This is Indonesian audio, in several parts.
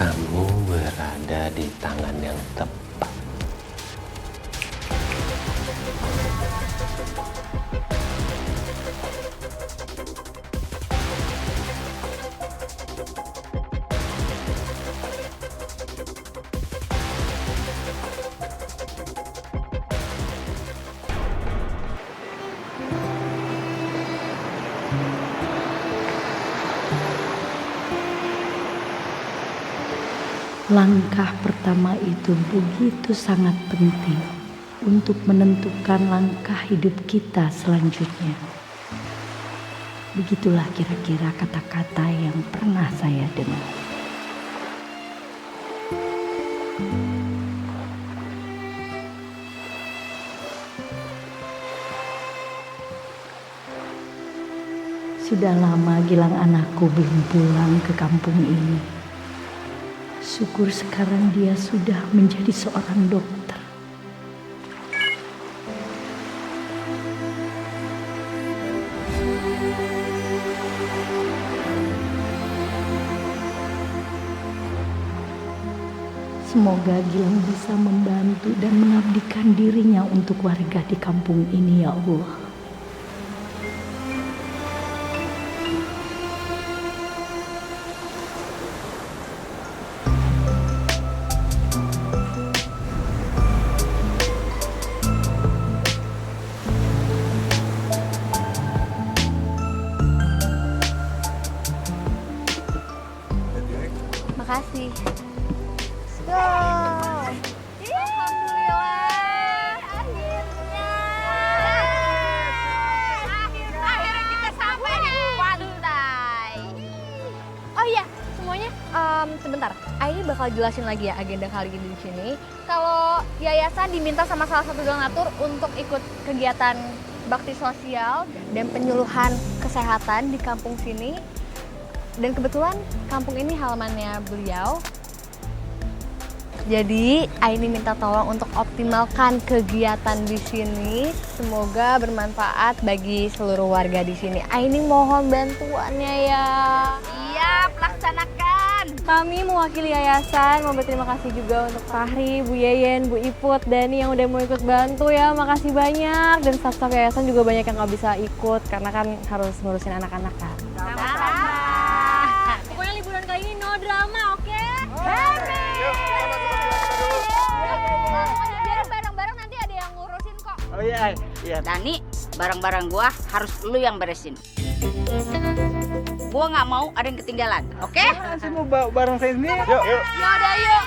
Kamu berada di tangan yang tepat. Langkah pertama itu begitu sangat penting untuk menentukan langkah hidup kita selanjutnya. Begitulah kira-kira kata-kata yang pernah saya dengar. Sudah lama Gilang anakku belum pulang ke kampung ini. Syukur sekarang dia sudah menjadi seorang dokter. Semoga Gilang bisa membantu dan mengabdikan dirinya untuk warga di kampung ini, ya Allah. Makasih. Go. Alhamdulillah, akhirnya. Akhirnya kita sampai di pantai. Oh iya, semuanya sebentar. Aini bakal jelasin lagi ya agenda kali ini di sini. Kalau yayasan diminta sama salah satu donatur untuk ikut kegiatan bakti sosial dan penyuluhan kesehatan di kampung sini. Dan kebetulan kampung ini halamannya beliau. Jadi Aini minta tolong untuk optimalkan kegiatan di sini. Semoga bermanfaat bagi seluruh warga di sini. Aini mohon bantuannya ya. Siap, laksanakan. Kami mewakili yayasan mau berterima kasih juga untuk Fahri, Bu Yeyen, Bu Iput, Dani yang udah mau ikut bantu ya. Makasih banyak. Dan staf-staf yayasan juga banyak yang nggak bisa ikut karena kan harus ngurusin anak-anak kan. Sama-sama. Pokoknya liburan kali ini no drama, oke? Happy! Biar barang-barang nanti ada yang ngurusin kok. Oh iya, iya. Dani, barang-barang gua harus lu yang beresin. Gua nggak mau ada yang ketinggalan, oke? Saya mau bawa barang saya sendiri. Yuk, yuk. Yaudah yuk.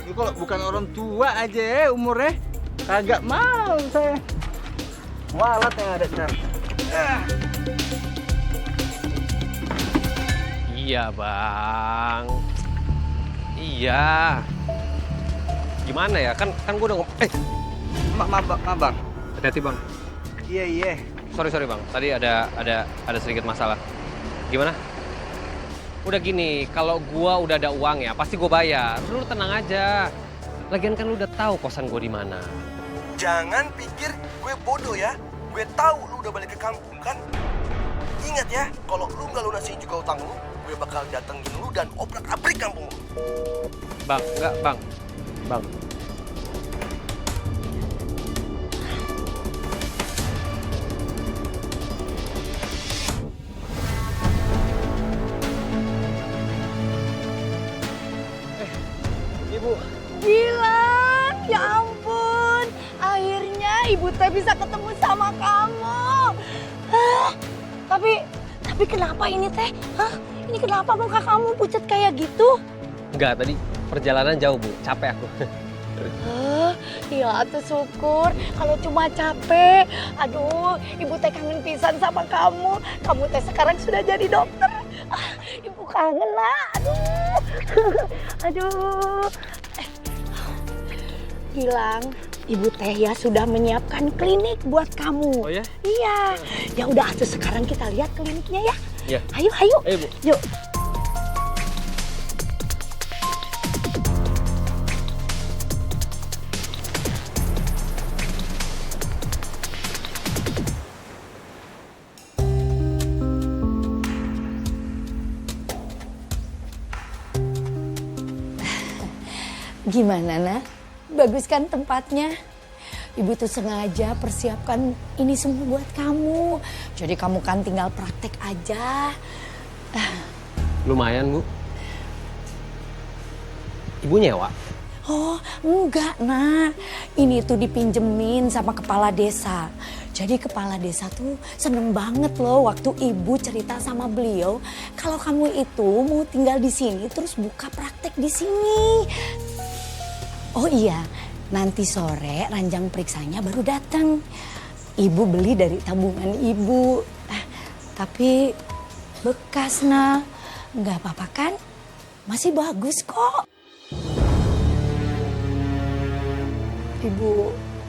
Ini kalau bukan orang tua aja ya umurnya, kagak mau saya. Walat yang ada ntar. Iya bang. Iya. Gimana ya? Kan gue udah Maaf bang. hati-hati bang. Iya. Sorry bang. Tadi ada sedikit masalah. Gimana? Udah gini, kalau gua udah ada uang ya, pasti gue bayar. Lu tenang aja. Lagian kan lu udah tahu kosan gue di mana. Jangan pikir gue bodoh ya. Gue tahu lu udah balik ke kampung kan. Ingat ya, kalau lu nggak lunasin juga utang lu, gue bakal datengin lu dan obrak-abrik kampung lu. Bang, enggak bang. Bang. Ibu. Gilang, ya ampun. Akhirnya ibu teh bisa ketemu sama kamu. Hah? Tapi kenapa ini teh? Hah? Ini kenapa muka kamu pucat kayak gitu? Enggak, tadi perjalanan jauh bu, capek aku. Ya tuh syukur. Kalau cuma capek, aduh, ibu teh kangen pisan sama kamu. Kamu teh sekarang sudah jadi dokter. Ibu kangen lah, aduh. Aduh. Gilang, ibu teh ya sudah menyiapkan klinik buat kamu. Oh ya? Iya. Ya udah atuh sekarang kita lihat kliniknya ya. Iya. Ayo. Ayo bu. Yuk. Gimana, Nak? Bagus kan tempatnya? Ibu tuh sengaja persiapkan ini semua buat kamu. Jadi kamu kan tinggal praktek aja. Lumayan, Bu. Ibu nyewa? Oh, enggak, Nak. Ini tuh dipinjemin sama kepala desa. Jadi kepala desa tuh seneng banget loh waktu ibu cerita sama beliau kalau kamu itu mau tinggal di sini terus buka praktek di sini. Oh iya, nanti sore ranjang periksanya baru datang. Ibu beli dari tabungan ibu. Tapi bekas, Nak. Nggak apa-apa kan? Masih bagus kok.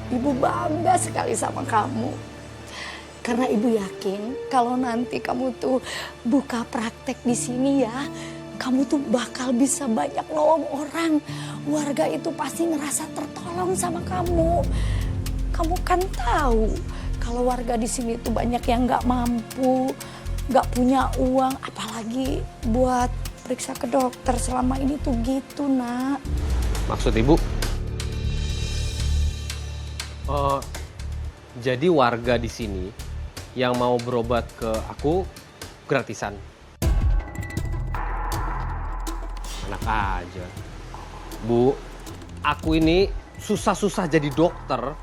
Ibu bangga sekali sama kamu. Karena ibu yakin kalau nanti kamu tuh buka praktek di sini ya, kamu tuh bakal bisa banyak nolong orang. Warga itu pasti ngerasa tertolong sama kamu. Kamu kan tahu kalau warga di sini tuh banyak yang nggak mampu, nggak punya uang, apalagi buat periksa ke dokter. Selama ini tuh gitu, Nak. Maksud Ibu? Jadi warga di sini yang mau berobat ke aku gratisan. Enak aja. Bu, aku ini susah-susah jadi dokter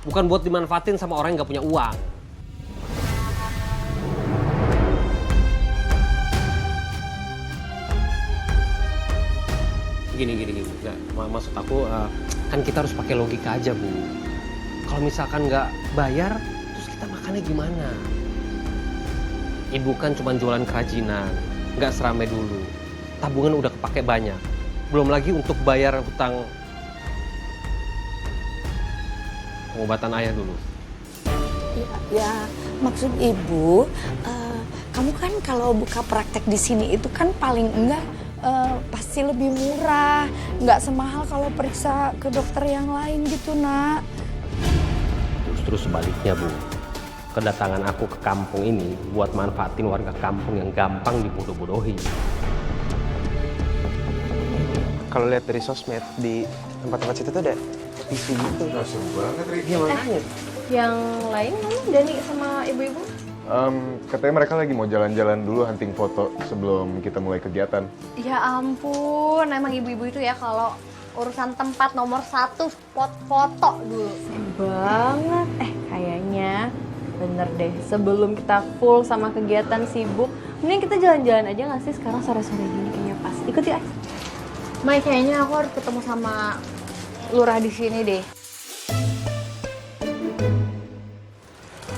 bukan buat dimanfaatin sama orang yang nggak punya uang. Gini. Nggak, maksud aku kan kita harus pakai logika aja, Bu. Kalau misalkan nggak bayar, terus kita makannya gimana? Ibu kan cuma jualan kerajinan, nggak seramai dulu. Tabungan udah kepake banyak. Belum lagi untuk bayar hutang pengobatan ayah dulu. Ya, maksud ibu, kamu kan kalau buka praktek di sini itu kan paling enggak pasti lebih murah, nggak semahal kalau periksa ke dokter yang lain gitu, Nak. Justru sebaliknya, Bu. Kedatangan aku ke kampung ini buat manfaatin warga kampung yang gampang dibodoh-bodohi. Kalau lihat dari sosmed di tempat-tempat situ tuh ada TV gitu. Seru banget, Rik. Gimana? Yang lain mana Dani sama ibu-ibu? Katanya mereka lagi mau jalan-jalan dulu hunting foto sebelum kita mulai kegiatan. Ya ampun, emang ibu-ibu itu ya kalau urusan tempat nomor 1 spot foto dulu. Banget. Kayaknya bener deh, sebelum kita full sama kegiatan sibuk, mending kita jalan-jalan aja nggak sih sekarang sore-sore gini kayaknya pas. Ikut ya. Mai, kayaknya aku harus ketemu sama lurah di sini deh.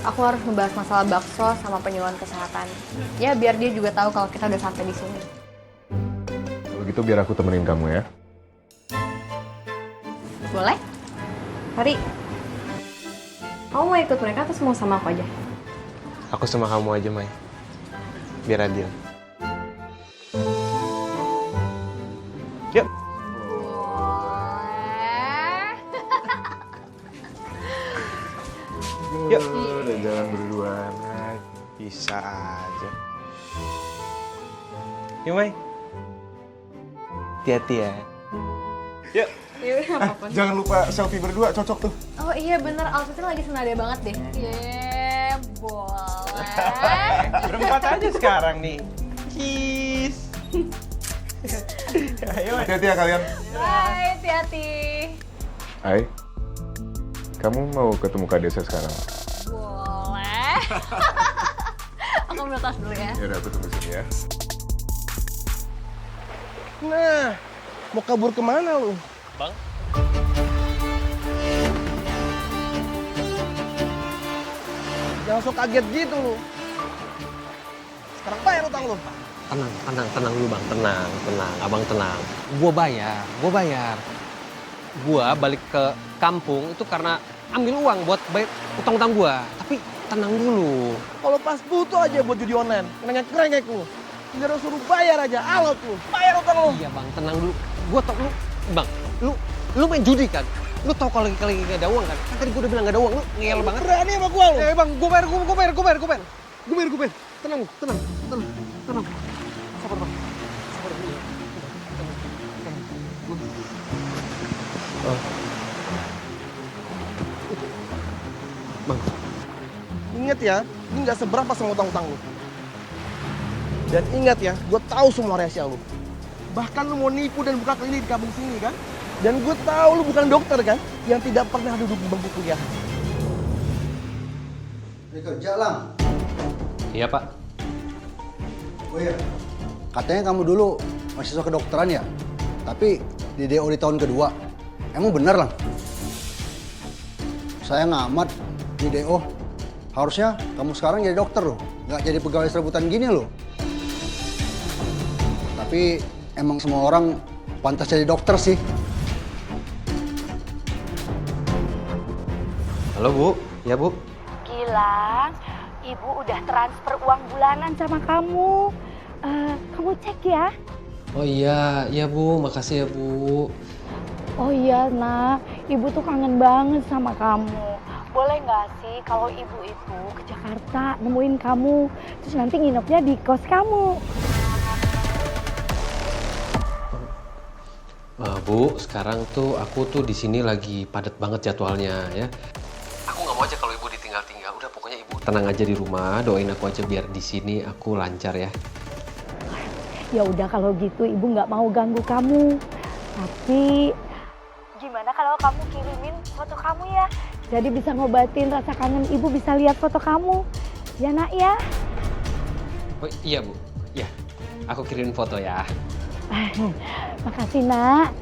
Aku harus ngebahas masalah bakso sama penyuluhan kesehatan. Ya biar dia juga tahu kalau kita udah sampai di sini. Kalau gitu biar aku temenin kamu ya. Boleh? Hari, kamu mau ikut mereka atau mau sama aku aja? Aku sama kamu aja, Mai. Biar adil. Yuk. Yuk. Udah jalan berduaan. Bisa aja. Yuk, Mai. Hati-hati ya. Yuk. Jangan lupa selfie berdua, cocok tuh. Oh iya bener, outfitnya lagi senada banget deh. Boleh. Berempat aja sekarang nih. Cheese. Ayo, Mai. Hati-hati ya kalian. Bye, hati-hati. Hai, kamu mau ketemu Kak Desa sekarang? Boleh. Aku ambil tas dulu ya. Ya udah, aku tunggu sini ya. Nah, mau kabur kemana lu? Bang? Jangan sok kaget gitu lu. Sekarang bayar utang lu. Tenang dulu, Bang. Tenang. Abang tenang. Gua bayar. Gua balik ke kampung itu karena ambil uang buat bayar utang-utang gua. Tapi tenang dulu. Kalau pas butuh aja buat judi online, ngerengek lu. Tinggal suruh bayar aja, alot lu. Bayar utang lu. Iya, Bang. Tenang dulu. Gua tau lu, Bang. Lu main judi kan? Lu tau kalau lagi gak ada uang kan? Kan tadi gua udah bilang gak ada uang. Lu ngeyel banget. Berani sama gua lu. Bang, gua bayar. Tenang. Sabar, Bang. Bang. Ingat ya, ini nggak seberapa sama utang-utang lu. Dan ingat ya, gue tahu semua rahasia lu. Bahkan lu mau nipu dan buka klinik di kampung sini kan? Dan gue tahu lu bukan dokter kan? Yang tidak pernah duduk di bangku kuliah. Ini kerja, Lam. Iya, Pak. Oh iya, katanya kamu dulu mahasiswa kedokteran ya? Tapi di DO di tahun kedua. Emang bener, Lang? Sayang amat di DO. Harusnya kamu sekarang jadi dokter loh. Nggak jadi pegawai serabutan gini loh. Tapi emang semua orang pantas jadi dokter sih. Halo, Bu. Ya, Bu. Gilang, ibu udah transfer uang bulanan sama kamu. Kamu cek ya. Oh iya, iya Bu. Makasih ya, Bu. Oh iya, nak. Ibu tuh kangen banget sama kamu. Boleh nggak sih kalau ibu itu ke Jakarta nemuin kamu, terus nanti nginepnya di kos kamu? Bu, sekarang tuh aku tuh di sini lagi padat banget jadwalnya ya. Aku nggak mau aja kalau Ibu ditinggal-tinggal. Udah pokoknya Ibu tenang aja di rumah, doain aku aja biar di sini aku lancar ya. Ya udah kalau gitu ibu nggak mau ganggu kamu. Tapi gimana kalau kamu kirimin foto kamu ya? Jadi bisa ngobatin rasa kangen ibu, bisa lihat foto kamu. Ya nak ya? Oh iya Bu, ya. Aku kirimin foto ya. Makasih nak.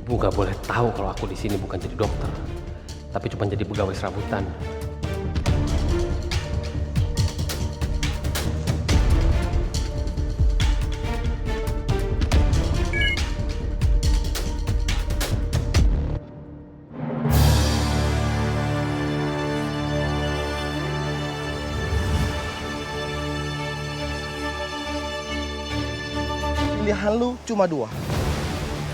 Ibu nggak boleh tahu kalau aku di sini bukan jadi dokter, tapi cuma jadi pegawai serabutan. Pilihan lu cuma dua.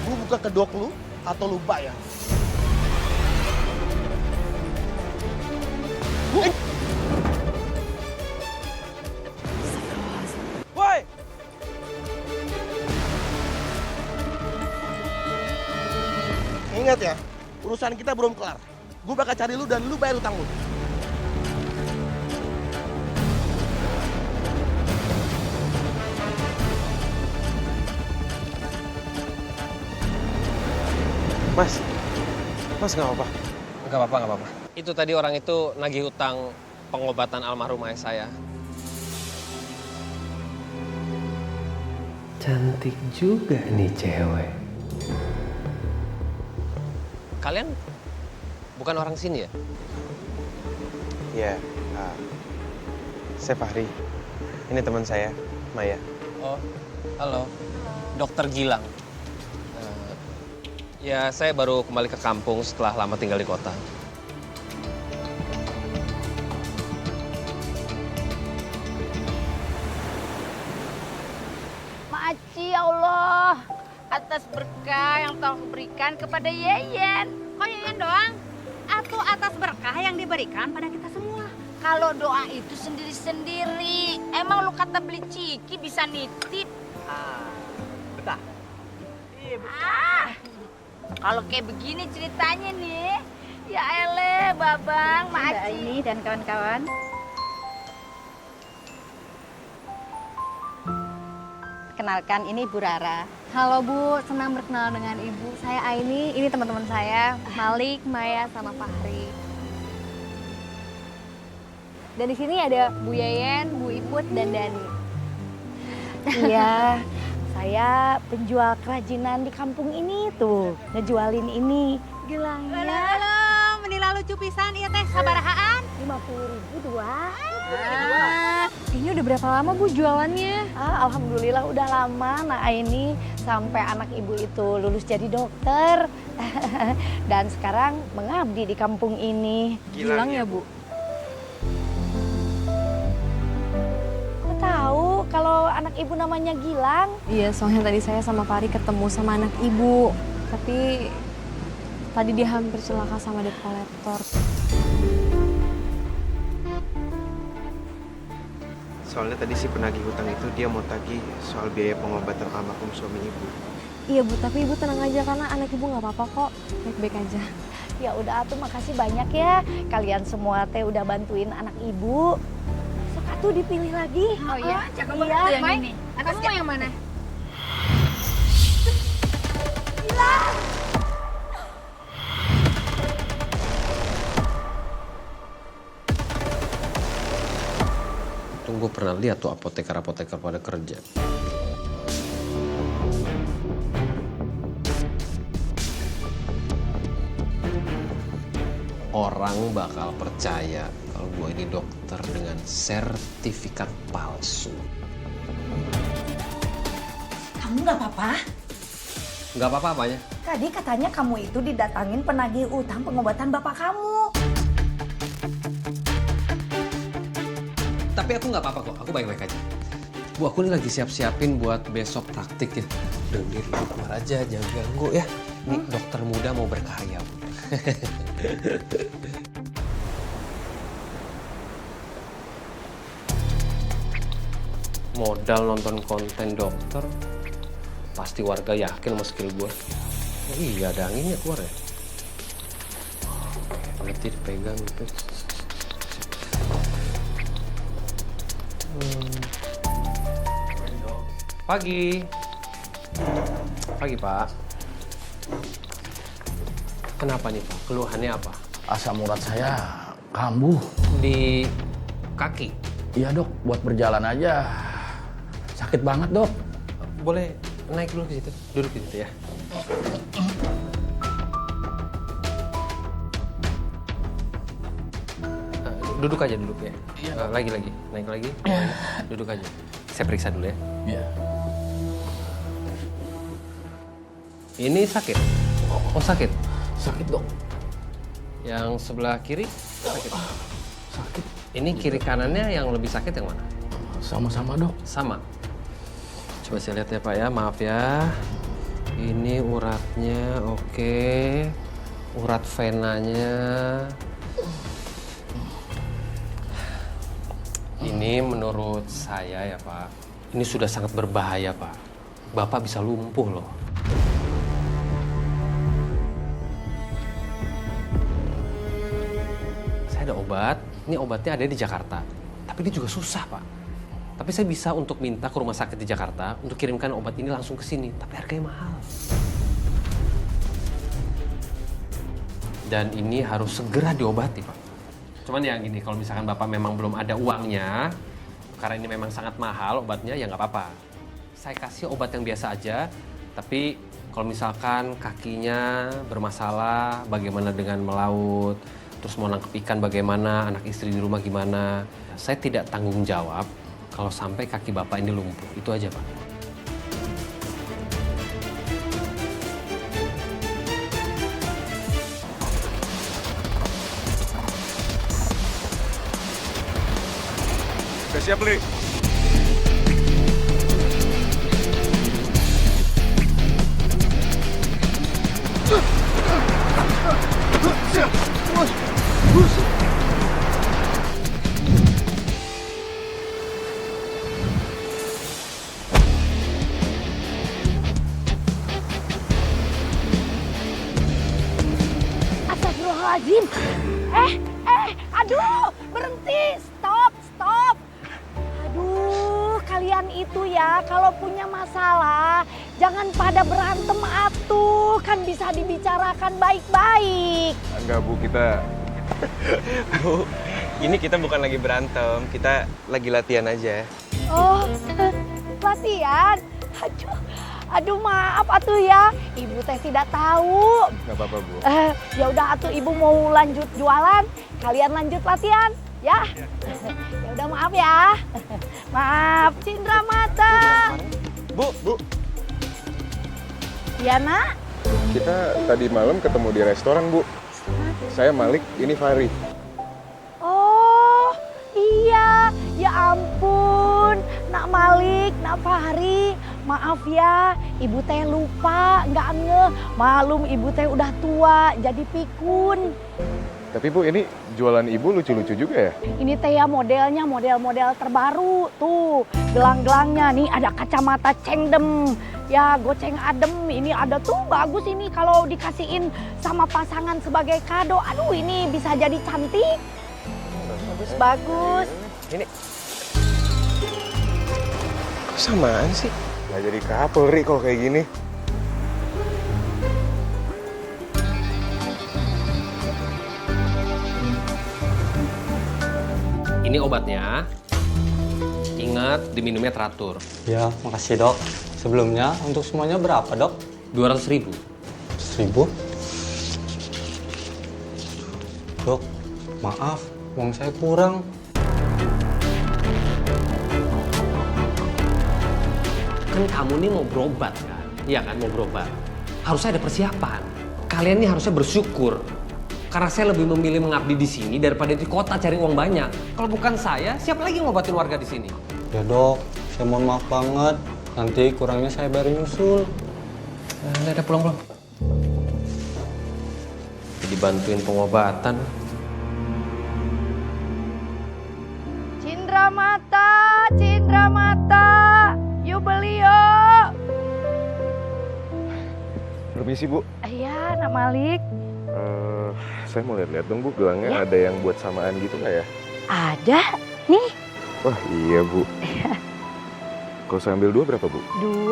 Lu buka kedok lu atau lu bayar. Woi! Ingat ya, urusan kita belum kelar. Gue bakal cari lu dan lu bayar utang lu. Mas nggak apa-apa. Nggak apa-apa, nggak apa-apa. Itu tadi orang itu nagih utang pengobatan almarhum ayah saya. Cantik juga nih cewek. Kalian bukan orang sini ya? Ya, saya Fahri. Ini teman saya, Maya. Oh, halo. Dokter Gilang. Ya, saya baru kembali ke kampung setelah lama tinggal di kota. Makasih ya Allah atas berkah yang telah berikan kepada Yeyen. Kok Yeyen doang? Atau atas berkah yang diberikan pada kita semua? Kalau doa itu sendiri-sendiri. Emang lu kata beli ciki bisa nitip? Betah. Kalau kayak begini ceritanya nih, ya ele, Babang, Mak Aci dan kawan-kawan. Kenalkan, ini Bu Rara. Halo Bu, senang berkenalan dengan Ibu. Saya Aini, ini teman-teman saya, Malik, Maya, sama Fahri. Dan di sini ada Bu Yeyen, Bu Iput, dan Dani. Iya, saya penjual kerajinan di kampung ini tuh, ngejualin ini. Gelangnya Halo, menila lucu pisan, iya teh, sabarahaan. 50.000 dua. Ini udah berapa lama Bu jualannya? Alhamdulillah udah lama Nak Aini sampai anak ibu itu lulus jadi dokter. Dan sekarang mengabdi di kampung ini. Gilang ya Bu? Kok tahu kalau anak ibu namanya Gilang? Iya, soalnya tadi saya sama Fahri ketemu sama anak Ibu. Tapi tadi dia hampir celaka sama debt collector. Soalnya tadi si penagih hutang itu dia mau tagih soal biaya pengobatan almarhum suami ibu. Iya Bu, tapi Ibu tenang aja karena anak Ibu nggak apa-apa kok, baik-baik aja. Ya udah atuh, makasih banyak ya. Kalian semua teh udah bantuin anak ibu. Sok atuh dipilih lagi. Oh iya, cakep Iya. banget tuh yang ini. Kamu mau yang mana? Tunggu pernah lihat tuh apoteker-apoteker pada kerja. Orang bakal percaya kalau gue ini dokter dengan sertifikat palsu. Kamu nggak apa-apa? Nggak apa-apa apanya? Tadi katanya kamu itu didatangin penagih utang pengobatan bapak kamu. Tapi aku nggak apa-apa kok, aku baik-baik aja. Bu, aku ini lagi siap-siapin buat besok praktik ya. Udah, Dir, lu keluar aja, jangan ganggu ya. Nih, dokter muda mau berkarya, Bu. Modal nonton konten dokter, pasti warga yakin sama skill gue. Oh iya, ada anginnya keluar ya. Nanti dipegang gitu. Pagi. Pagi, Pak. Kenapa nih, Pak? Keluhannya apa? Asam urat saya kambuh. Di kaki. Iya dok, buat berjalan aja sakit banget dok. Boleh naik dulu ke situ? Duduk di situ ya. Duduk aja duduk ya. Lagi, naik lagi. Duduk aja. Saya periksa dulu ya. Iya. Ini sakit? Oh sakit? Sakit dok. Yang sebelah kiri sakit? Sakit. Ini kiri kanannya yang lebih sakit yang mana? Sama-sama dok. Sama? Coba saya lihat ya Pak ya, maaf ya. Ini uratnya oke. Urat venanya. Ini menurut saya ya Pak, ini sudah sangat berbahaya Pak. Bapak bisa lumpuh loh. Saya ada obat, ini obatnya ada di Jakarta. Tapi ini juga susah Pak. Tapi saya bisa untuk minta ke rumah sakit di Jakarta untuk kirimkan obat ini langsung ke sini. Tapi harganya mahal. Dan ini harus segera diobati Pak. Cuman ya gini, kalau misalkan Bapak memang belum ada uangnya, karena ini memang sangat mahal obatnya, ya nggak apa-apa. Saya kasih obat yang biasa aja, tapi kalau misalkan kakinya bermasalah, bagaimana dengan melaut, terus mau nangkep ikan bagaimana, anak istri di rumah gimana, saya tidak tanggung jawab kalau sampai kaki Bapak ini lumpuh. Itu aja Pak. Udah siap, Li? Astagfirullahaladzim. Aduh, berhenti, stop. Aduh, kalian itu ya kalau punya masalah jangan pada berantem atuh, kan bisa dibicarakan baik-baik. Enggak, Bu, kita... Bu, ini kita bukan lagi berantem, kita lagi latihan aja. Oh, latihan? Aduh maaf atuh ya, ibu teh tidak tahu. Nggak apa-apa, Bu. Ya udah atuh ibu mau lanjut jualan, kalian lanjut latihan, ya. Ya udah maaf ya. Maaf, Cindra Mata. Bu. Ya nak? Kita tadi malam ketemu di restoran, Bu. Saya Malik, ini Fahri. Oh iya, ya ampun, Nak Malik, Nak Fahri, maaf ya, ibu teh lupa, nggak ngeh, malum ibu teh udah tua, jadi pikun. Tapi Bu, ini jualan Ibu lucu-lucu juga ya? Ini teh ya modelnya model-model terbaru. Tuh, gelang-gelangnya nih ada kacamata cengdem. Ya, goceng adem. Ini ada tuh bagus ini kalau dikasihin sama pasangan sebagai kado. Aduh, ini bisa jadi cantik. Bagus-bagus. Ini kok samaan sih? Nggak jadi couple, Ri, kalau kayak gini. Ini obatnya. Ingat diminumnya teratur. Ya, makasih dok. Sebelumnya untuk semuanya berapa dok? 200.000. 1.000? Dok, maaf, uang saya kurang. Kan kamu nih mau berobat kan? Iya kan, mau berobat. Harusnya ada persiapan. Kalian nih harusnya bersyukur. Karena saya lebih memilih mengabdi di sini daripada di kota cari uang banyak. Kalau bukan saya, siapa lagi yang ngobatin warga di sini? Ya dok, saya mohon maaf banget. Nanti kurangnya saya bayar nyusul. Udah pulang. Jadi bantuin pengobatan. Cindra mata, yuk beli yuk. Permisi Bu. Iya, Nak Malik. Saya mau lihat-lihat dong Bu, gelangnya ada yang buat samaan gitu nggak ya? Ada, nih. Wah iya Bu. Kalau saya ambil 2 berapa Bu? 2,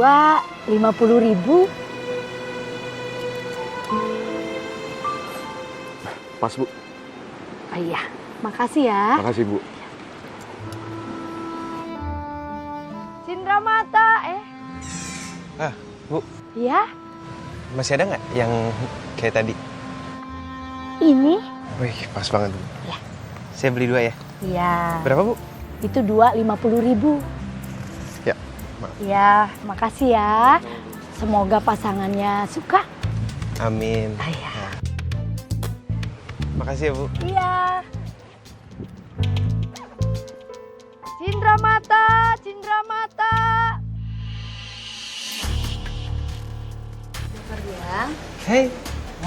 50.000. Pas Bu. Oh iya, makasih ya. Makasih Bu. Cindra mata, Ah, Bu, Iya, masih ada nggak yang kayak tadi? ini. Wih, pas banget Bu. Ya. Saya beli 2 ya. Iya. Berapa Bu? Itu 2, 50.000. Ya. Ya, makasih ya. Semoga pasangannya suka. Amin. Iya. Makasih ya Bu. Iya. Cindra mata, cindra mata. Hei,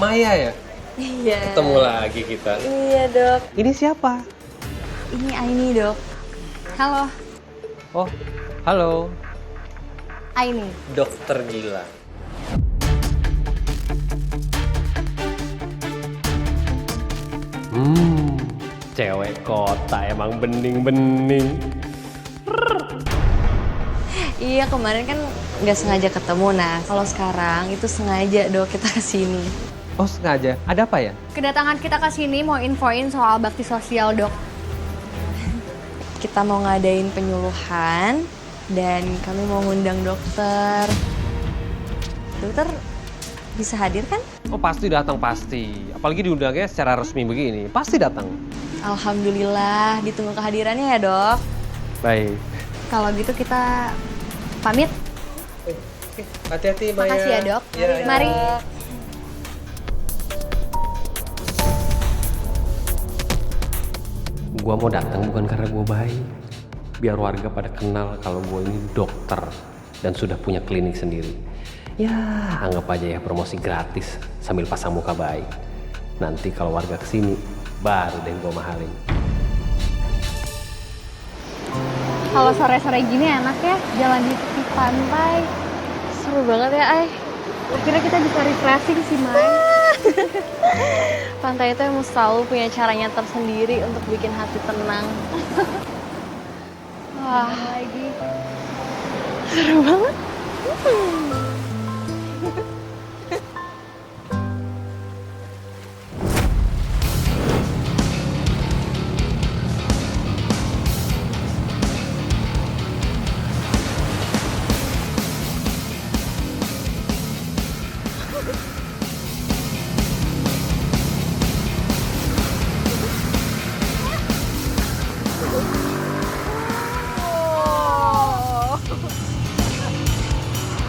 Maya ya? Iya. Ketemu lagi kita. Iya dok. Ini siapa? Ini Aini dok. Halo. Oh, halo. Aini. Dokter gila. Cewek kota emang bening-bening. Iya kemarin kan nggak sengaja ketemu. Nah kalau sekarang itu sengaja dok kita kesini. Oh sengaja? Ada apa ya? Kedatangan kita ke sini mau infoin soal bakti sosial dok. Kita mau ngadain penyuluhan dan kami mau ngundang dokter. Dokter bisa hadir kan? Oh pasti datang pasti. Apalagi diundangnya secara resmi begini. Pasti datang. Alhamdulillah ditunggu kehadirannya ya dok. Baik. Kalau gitu kita pamit. Hati-hati Maya. Makasih ya dok. Ya, Mari. Gua mau datang bukan karena gua baik. Biar warga pada kenal kalau gua ini dokter dan sudah punya klinik sendiri. Ya, anggap aja ya promosi gratis sambil pasang muka baik. Nanti kalau warga kesini, baru deh gua mahalin. Kalau sore-sore gini enak ya jalan di tepi pantai. Seru banget ya, Ay. Akhirnya kita bisa refreshing sih, Mai. Pantai itu emang selalu punya caranya tersendiri untuk bikin hati tenang. Wah, lagi. Seru banget.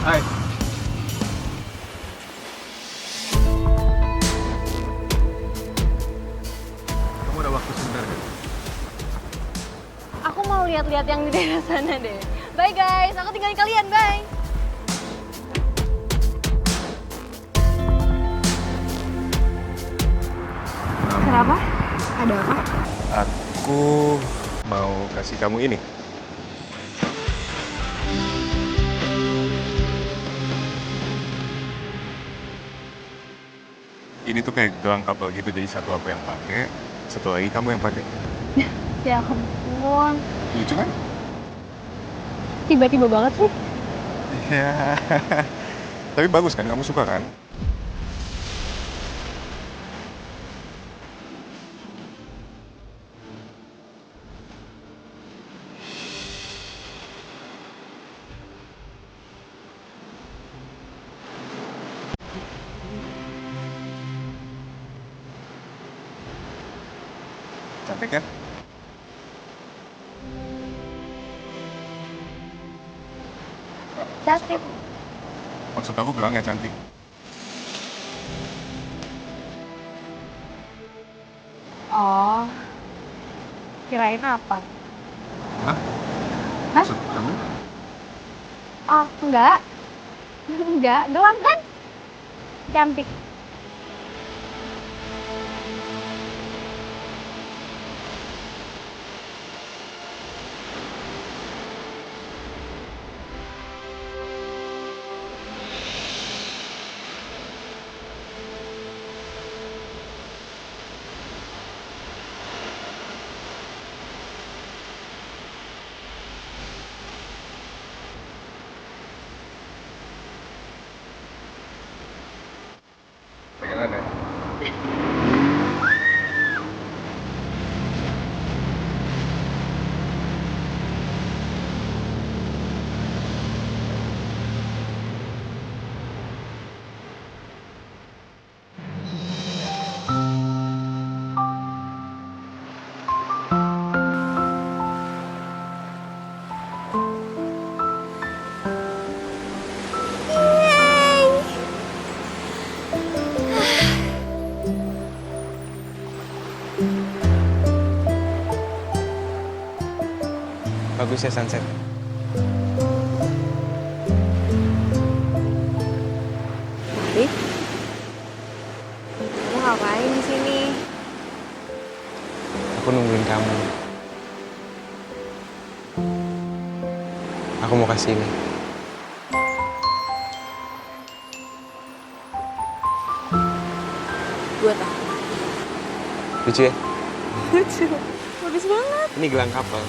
Hai. Kamu ada waktu sebentar kan? Aku mau lihat-lihat yang di daerah sana deh. Bye guys, aku tinggalin kalian, bye. Kenapa? Ada apa? Aku mau kasih kamu ini. Ini tuh kayak gelang kabel gitu, jadi satu aku yang pakai, satu lagi kamu yang pakai. Ya ampun, Lucu kan? tiba-tiba banget sih. Ya. Tapi bagus kan, kamu suka kan? Cantik kan? Cantik. Maksud aku gelangnya cantik. Oh, kirain apa? Hah? Hah? Maksud kamu? Oh, enggak. Enggak, gelang kan? Cantik. Pengen ada? Bagus ya sunset. Rik, kamu ngapain di sini? Aku nungguin kamu. Aku mau kasih ini. Buat apa? Lucu ya? Lucu, bagus banget. Ini gelang kapal.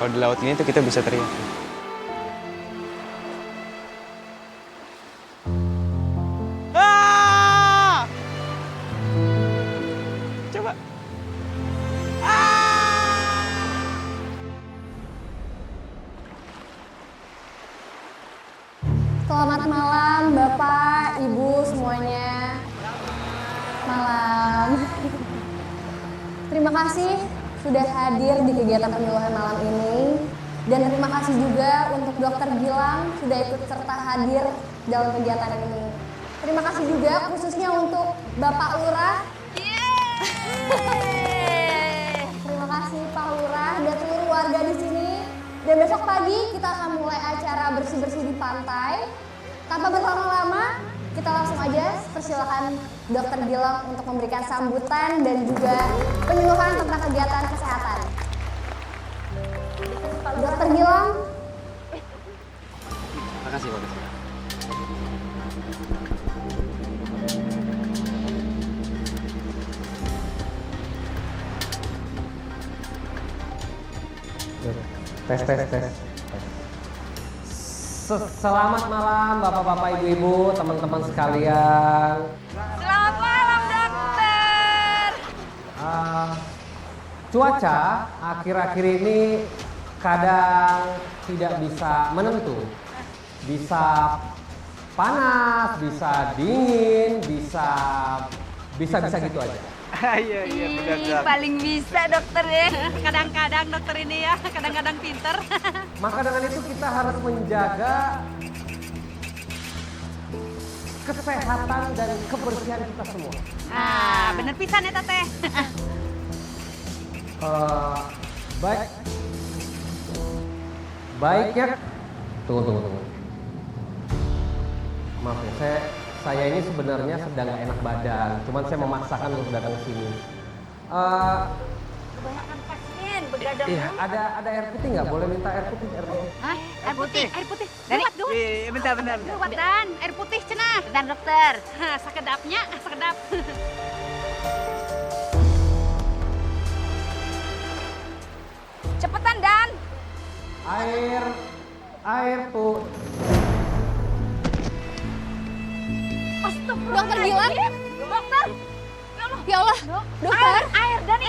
Kalau di laut ini tuh kita bisa teriak. Ah! Coba. Selamat malam Bapak, Ibu semuanya. Malam. Terima kasih sudah hadir di kegiatan penyuluhan malam ini. Dan terima kasih juga untuk Dokter Gilang sudah ikut serta hadir dalam kegiatan ini. Terima kasih juga khususnya untuk Bapak Lurah. Terima kasih Pak Lurah dan seluruh warga di sini. Dan besok pagi kita akan mulai acara bersih-bersih di pantai. Tanpa berlama-lama, kita langsung aja persilakan Dokter Gilang untuk memberikan sambutan dan juga penyuluhan tentang kegiatan kesehatan. Dokter Gilang. Makasih, makasih. Tes. Selamat malam Bapak-bapak, Ibu-ibu, teman-teman sekalian. Selamat malam, dokter. Cuaca akhir-akhir ini kadang tidak bisa menentu. Bisa panas, bisa dingin, bisa gitu aja. Iya benar. Paling bisa dokter ya. Kadang-kadang dokter ini ya, kadang-kadang pinter. Maka dengan itu kita harus menjaga kesehatan dan kebersihan kita semua. Ah, bener pisan ya teteh. Baiknya tunggu. Maaf ya, saya ini sebenarnya sedang gak enak badan, cuman saya memaksakan untuk datang ke sini. Kebanyakan pasien begadang. Iya, ada air putih nggak? Boleh minta air putih? Hah? Air putih. Dari Bentar. dan air putih cenah. Dan dokter. Hah, sakedapnya, sakedap. Cepetan Dan. Air tuh. Dokter Gilang? Dokter. Ya Allah, dokter. Air Dani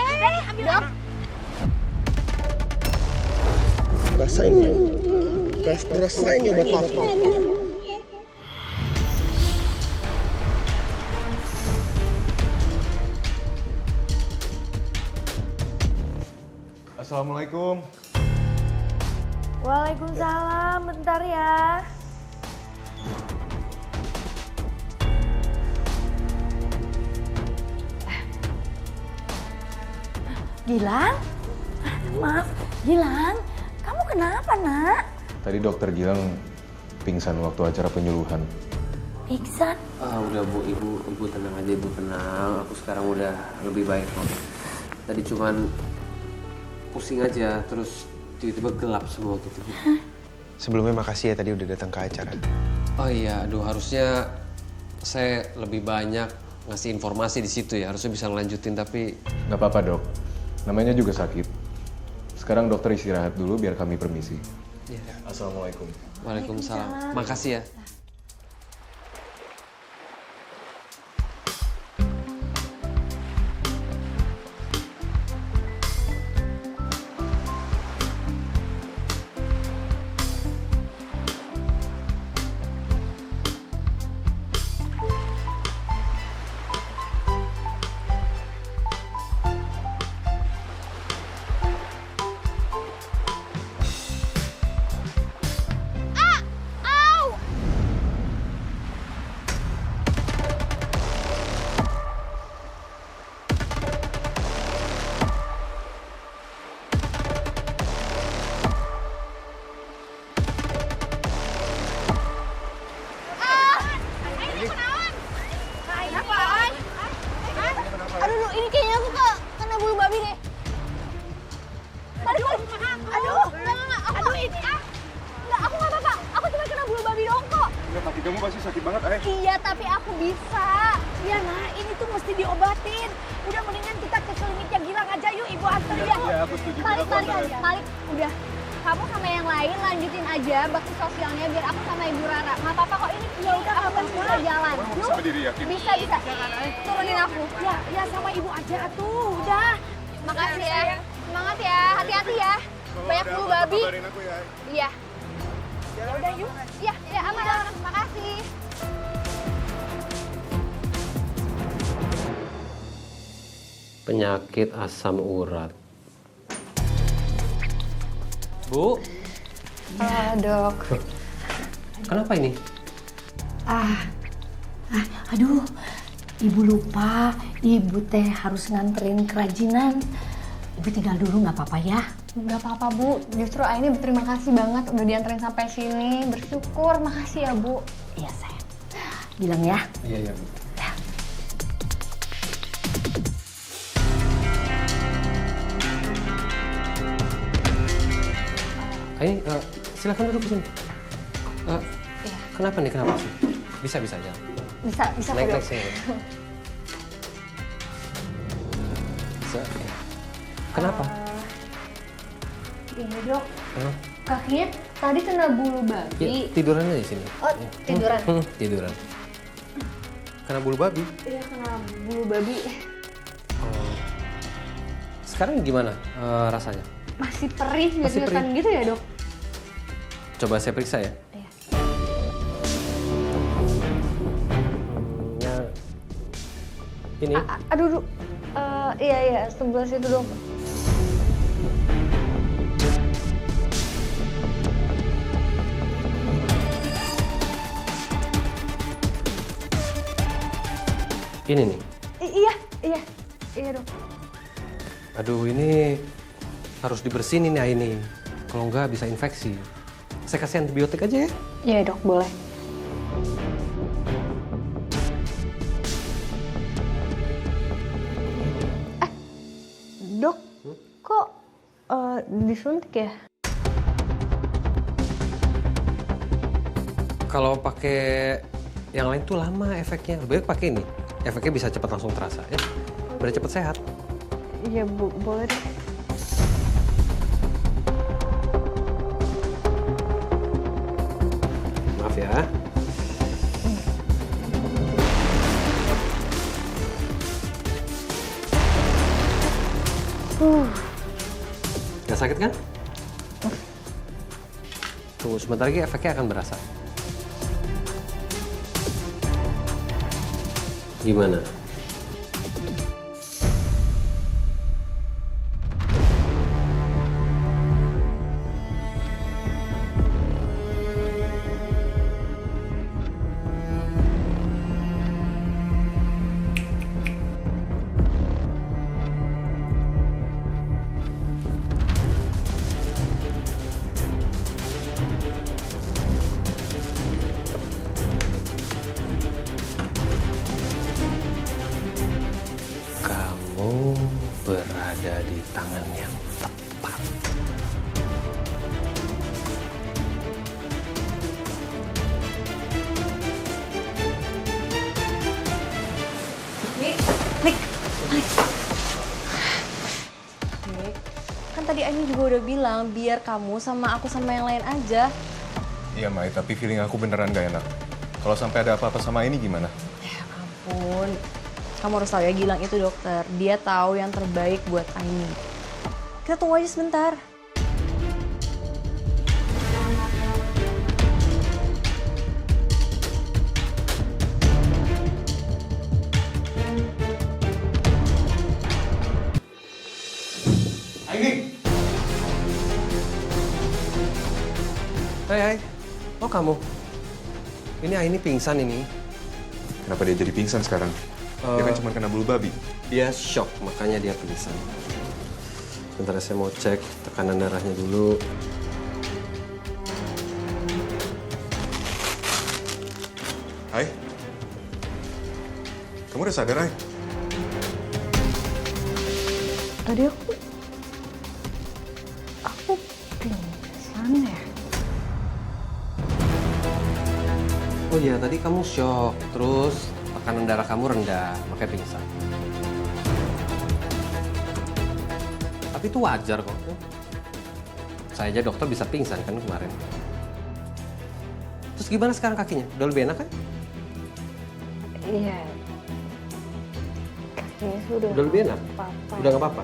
ambil. Dok, Rasain ya. Rasain ya buat papa. Assalamualaikum. Waalaikumsalam, bentar ya. Gilang? Maaf, Gilang. Kamu kenapa, Nak? Tadi dokter Gilang pingsan waktu acara penyuluhan. Pingsan? Udah Bu, Ibu tenang aja, Ibu tenang. Aku sekarang udah lebih baik kok. Tadi cuman pusing aja, terus tiba-tiba gelap semua gitu. Sebelumnya makasih ya tadi udah datang ke acara. Oh iya, aduh harusnya saya lebih banyak ngasih informasi di situ ya. Harusnya bisa ngelanjutin tapi Nggak apa-apa dok, namanya juga sakit. Sekarang dokter istirahat dulu biar kami permisi. ya. Assalamualaikum. Waalaikumsalam. Makasih ya. aduh, ini kayaknya aku kena bulu babi deh. Aduh, enggak, aku ini enggak, aku nggak apa-apa. Aku cuma kena bulu babi doang kok. Ya, kaki kamu pasti sakit banget, Ayah. Iya, tapi aku bisa. Ya, nah, ini tuh mesti diobatin. Udah mendingan kita ke kliniknya Gilang aja yuk, Ibu antar ya. Iya, aku setuju. Malik aja. Malik, udah. Kamu sama yang lain lanjutin aja bakti sosialnya biar aku sama Ibu Rara. Nggak apa-apa kok, ini Ya udah, aku kan bisa jalan. Yuk, berdiri yakin? bisa. Turunin aku. Ya sama Ibu aja tuh, udah. Makasih ya. Semangat ya, hati-hati ya. Banyak bulu babi. Kabarin aku ya. Iya. Ya udah yuk. Iya, aman. Makasih. Penyakit asam urat. Bu, Dok. kenapa ini? Aduh, Ibu lupa. Ibu teh harus nganterin kerajinan. Ibu tinggal dulu nggak apa-apa ya? Nggak apa-apa, Bu. Justru Aini berterima kasih banget udah dianterin sampai sini. Bersyukur, makasih ya, Bu. Iya, sayang. Bilang ya. Iya, Bu. Ini silakan duduk di sini. Kenapa sih? Bisa aja. Bisa kok, Naik Dok. sini. Bisa. Ya. Kenapa? Ini, Dok. Hah? Kakinya tadi kena bulu Ya, babi. tiduran aja di sini. Oh, tiduran. Tiduran. Kena bulu babi. Iya, kena bulu babi. Oh. Sekarang gimana rasanya? Masih perih, Masih nyet-nyetan gitu ya, Dok? Coba saya periksa ya. Iya. Ini? Aduh, iya, sebelah situ dong. Ini nih. Iya dong. Aduh, ini harus dibersihin ini. Kalau nggak bisa infeksi. Saya kasih antibiotik aja ya. Iya dok, boleh. Dok, kok disuntik ya? Kalau pakai yang lain tuh lama efeknya. Lebih baik pakai ini. Efeknya bisa cepat langsung terasa ya. Biar cepat sehat. Iya, boleh deh. Maaf ya. Nggak sakit kan? Tunggu sebentar lagi efeknya akan berasa. Gimana? Kamu berada di tangan yang tepat. Nik, kan tadi Aini juga udah bilang biar kamu sama aku sama yang lain aja. Iya, Mai, tapi feeling aku beneran gak enak. Kalau sampai ada apa-apa sama ini gimana? Ya ampun, kamu harus tahu ya Gilang itu dokter. Dia tahu yang terbaik buat Aini. Kita tunggu aja sebentar. Aini! Hai. Oh kamu? Ini Aini pingsan ini. Kenapa dia jadi pingsan sekarang? Dia kan cuma kena bulu babi. Dia shock, makanya dia pingsan. Sebentar saya mau cek tekanan darahnya dulu. Hai. Kamu udah sadar, Hai? Tadi aku pingsan ya. Oh iya, tadi kamu shock, terus tekanan darah kamu rendah, makanya pingsan. Tapi itu wajar kok. Saya aja dokter bisa pingsan kan kemarin. Terus gimana sekarang kakinya? Udah lebih enak kan? Iya. Kakinya sudah. Udah lebih enak? Apa-apa. Udah nggak apa-apa?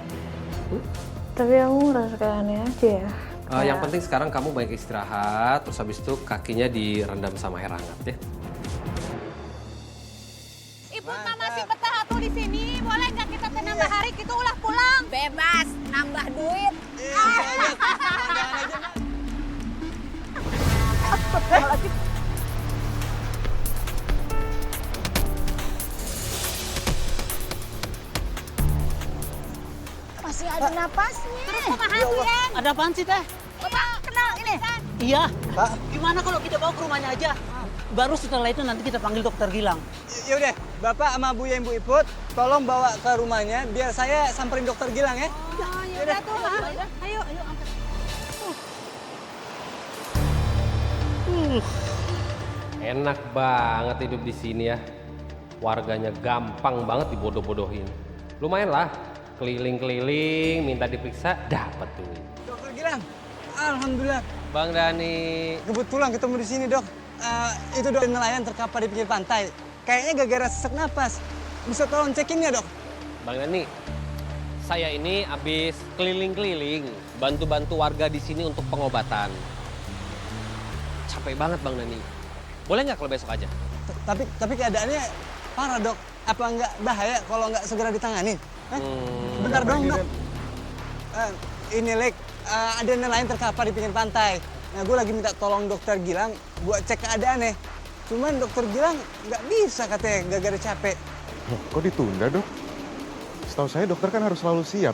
Tapi aku ngerasa kayak aneh aja ya. Yang penting sekarang kamu banyak istirahat, terus habis itu kakinya direndam sama air hangat ya. Ibu masih betah atuh di sini. Boleh nggak kita nambah hari kita ulah pulang? Bebas, nambah duit. Masih ada napasnya. Terus kumaha Yan? Ada apaan sih, Teh? Bapak kenal ini? Iya. Pak. Gimana kalau kita bawa ke rumahnya aja? Baru setelah itu nanti kita panggil dokter Gilang. Yaudah, Bapak sama Bu Ibu Iput, tolong bawa ke rumahnya biar saya samperin dokter Gilang ya. Oh, yaudah tuh. Ayo. Enak banget hidup di sini ya. Warganya gampang banget dibodoh-bodohin. Lumayan lah, keliling-keliling, minta diperiksa, dapat duit. Dokter Gilang, alhamdulillah. Bang Dani. Kebetulan ketemu di sini, Dok. Itu dok nelayan terkapar di pinggir pantai. Kayaknya gara-gara sesak napas. Bisa tolong cekin ya, Dok? Bang Dani, saya ini habis keliling-keliling, bantu-bantu warga di sini untuk pengobatan. Capek banget Bang Dani. Boleh nggak kalau besok aja? Tapi keadaannya parah, Dok. Apa nggak bahaya kalau nggak segera ditangani? Bentar dong, dok. Ini, Lek, ada nelayan terkapar di pinggir pantai. Nah, gue lagi minta tolong dokter Gilang buat cek keadaannya. Cuman dokter Gilang nggak bisa katanya, gara-gara capek. Loh, kok ditunda, Dok? Setahu saya dokter kan harus selalu siap.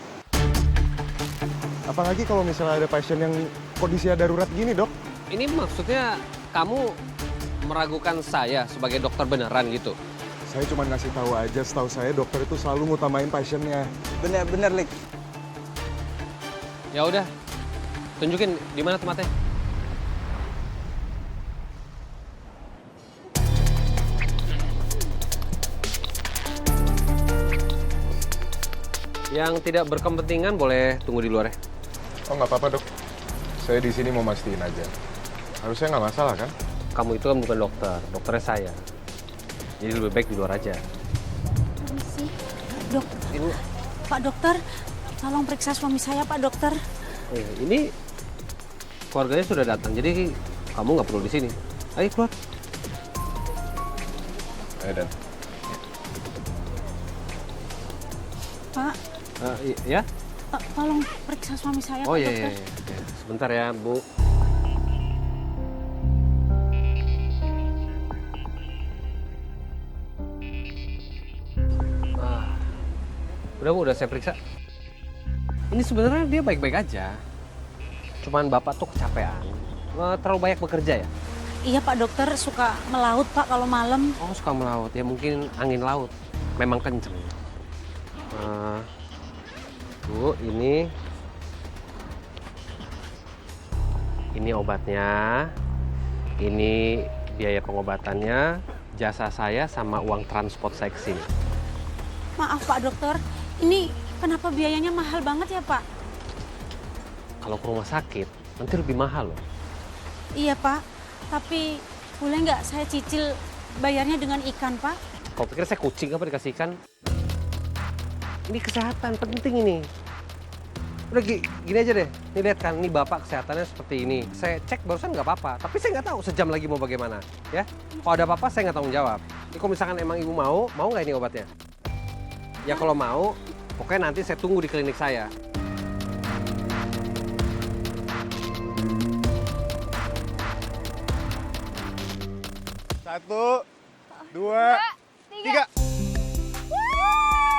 Apalagi kalau misalnya ada pasien yang kondisinya darurat gini, Dok. Ini maksudnya kamu meragukan saya sebagai dokter beneran gitu? Saya cuma ngasih tahu aja, setahu saya dokter itu selalu ngutamain pasiennya. Bener-bener, Lek. Ya udah, tunjukin di mana tempatnya. Yang tidak berkepentingan boleh tunggu di luar ya. Oh, nggak apa-apa, Dok. Saya di sini mau mastiin aja. Harusnya nggak masalah, kan? Kamu itu kan bukan dokter, dokternya saya. Jadi lebih baik di luar aja. Permisi. Dok, Ini, Pak Dokter, tolong periksa suami saya, Pak Dokter. ini keluarganya sudah datang, jadi kamu nggak perlu di sini. Ayo keluar. Ayo, Dan. Pak, Ya? tolong periksa suami saya, Oh Pak iya, Dokter. iya. Sebentar ya, Bu. Udah Bu, udah saya periksa. Ini sebenarnya dia baik-baik aja. Cuman Bapak tuh kecapean. Terlalu banyak bekerja ya? Iya, Pak Dokter, suka melaut, Pak, kalau malam. Oh, suka melaut. Ya mungkin angin laut. Memang kenceng. Bu, ini obatnya. Ini biaya pengobatannya, jasa saya sama uang transport saya ke sini. Maaf, Pak Dokter, ini kenapa biayanya mahal banget ya, Pak? Kalau ke rumah sakit, nanti lebih mahal loh. Iya, Pak. Tapi boleh nggak saya cicil bayarnya dengan ikan, Pak? Kau pikir saya kucing apa dikasih ikan? Ini kesehatan, penting ini. Udah gini aja deh, nih lihat kan, ini Bapak kesehatannya seperti ini. Saya cek barusan nggak apa-apa, tapi saya nggak tahu sejam lagi mau bagaimana. Ya, kalau ada apa-apa saya nggak tanggung jawab. Jadi kalau misalkan emang Ibu mau nggak ini obatnya? Ya kalau mau, pokoknya nanti saya tunggu di klinik saya. Satu, dua, tiga.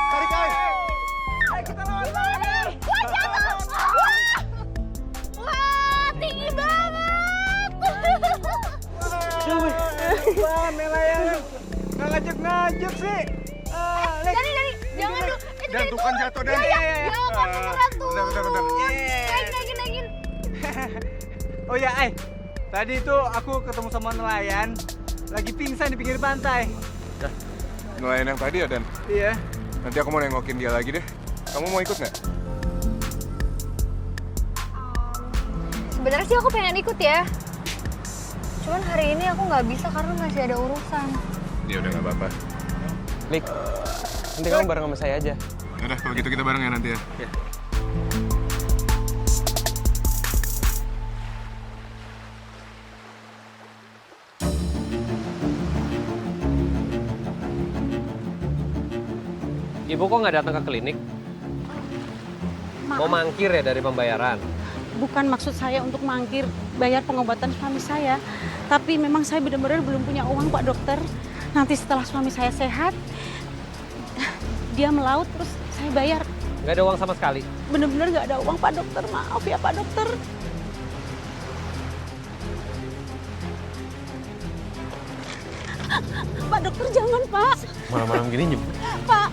Tarik, Kai. Kita lawan lagi. Wah, tinggi banget. Wah, nelayan. Nggak ngajak-ngajak sih. Dari, jangan dulu. Dan tuh kan jatuh, Dan. Ya, kan beneran tuh. Bentar. Naikin. Oh ya, tadi itu aku ketemu sama nelayan. Lagi pingsan di pinggir pantai. Nelayan yang tadi ya, Dan? Iya. Nanti aku mau nengokin dia lagi deh. Kamu mau ikut nggak? Sebenarnya sih aku pengen ikut ya. Cuman hari ini aku nggak bisa karena masih ada urusan. Ya udah nggak apa-apa. Lik, nanti kamu bareng sama saya aja. Udah, kalau gitu kita bareng ya nanti ya. Ya. Ibu kok nggak datang ke klinik? Mau mangkir ya dari pembayaran? Bukan maksud saya untuk mangkir bayar pengobatan suami saya. Tapi memang saya benar-benar belum punya uang, Pak Dokter. Nanti setelah suami saya sehat, dia melaut terus saya bayar. Nggak ada uang sama sekali? Benar-benar nggak ada uang, Pak Dokter. Maaf ya, Pak Dokter. Pak Dokter, jangan, Pak. Malam-malam gini nyebut. Pak,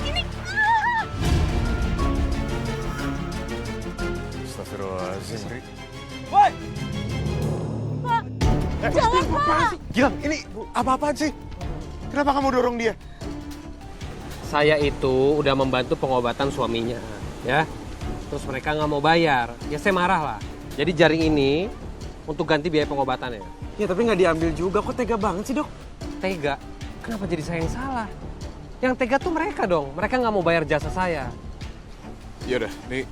ini... Astagfirullahaladzim. Woi! Pak, jangan, Pak. Gilang, ini apa-apaan sih? Kenapa kamu dorong dia? Saya itu udah membantu pengobatan suaminya, ya. Terus mereka nggak mau bayar, ya saya marah lah. Jadi jaring ini untuk ganti biaya pengobatannya. Ya tapi nggak diambil juga, kok tega banget sih, Dok? Tega? Kenapa jadi saya yang salah? Yang tega tuh mereka dong, mereka nggak mau bayar jasa saya. Ya udah, ini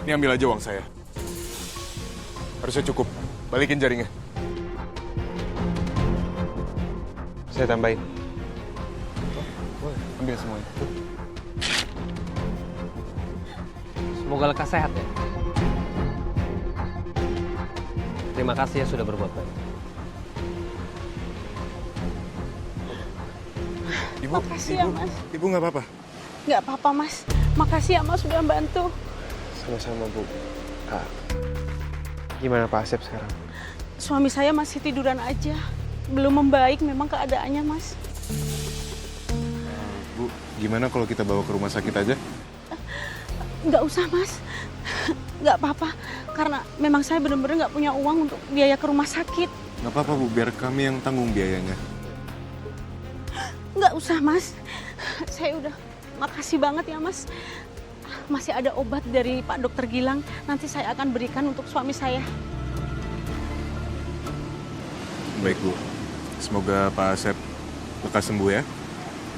ambil aja uang saya. Harusnya cukup. Balikin jaringnya. Saya tambahin. Ambil semuanya. Semoga lekas sehat ya. Terima kasih ya sudah berbuat baik. Ibu, Makasih ya, Mas. Ibu nggak apa-apa? Nggak apa-apa, Mas. Makasih ya, Mas, sudah bantu. Sama-sama, Bu. Kak, gimana Pak Asep sekarang? Suami saya masih tiduran aja. Belum membaik memang keadaannya, Mas. Bu, gimana kalau kita bawa ke rumah sakit aja? Nggak usah, Mas. Nggak apa-apa. Karena memang saya benar-benar nggak punya uang untuk biaya ke rumah sakit. Nggak apa-apa Bu, biar kami yang tanggung biayanya. Nggak usah, Mas. Saya udah makasih banget ya, Mas. Masih ada obat dari Pak Dokter Gilang. Nanti saya akan berikan untuk suami saya. Baik Bu, semoga Pak Asep lekas sembuh ya.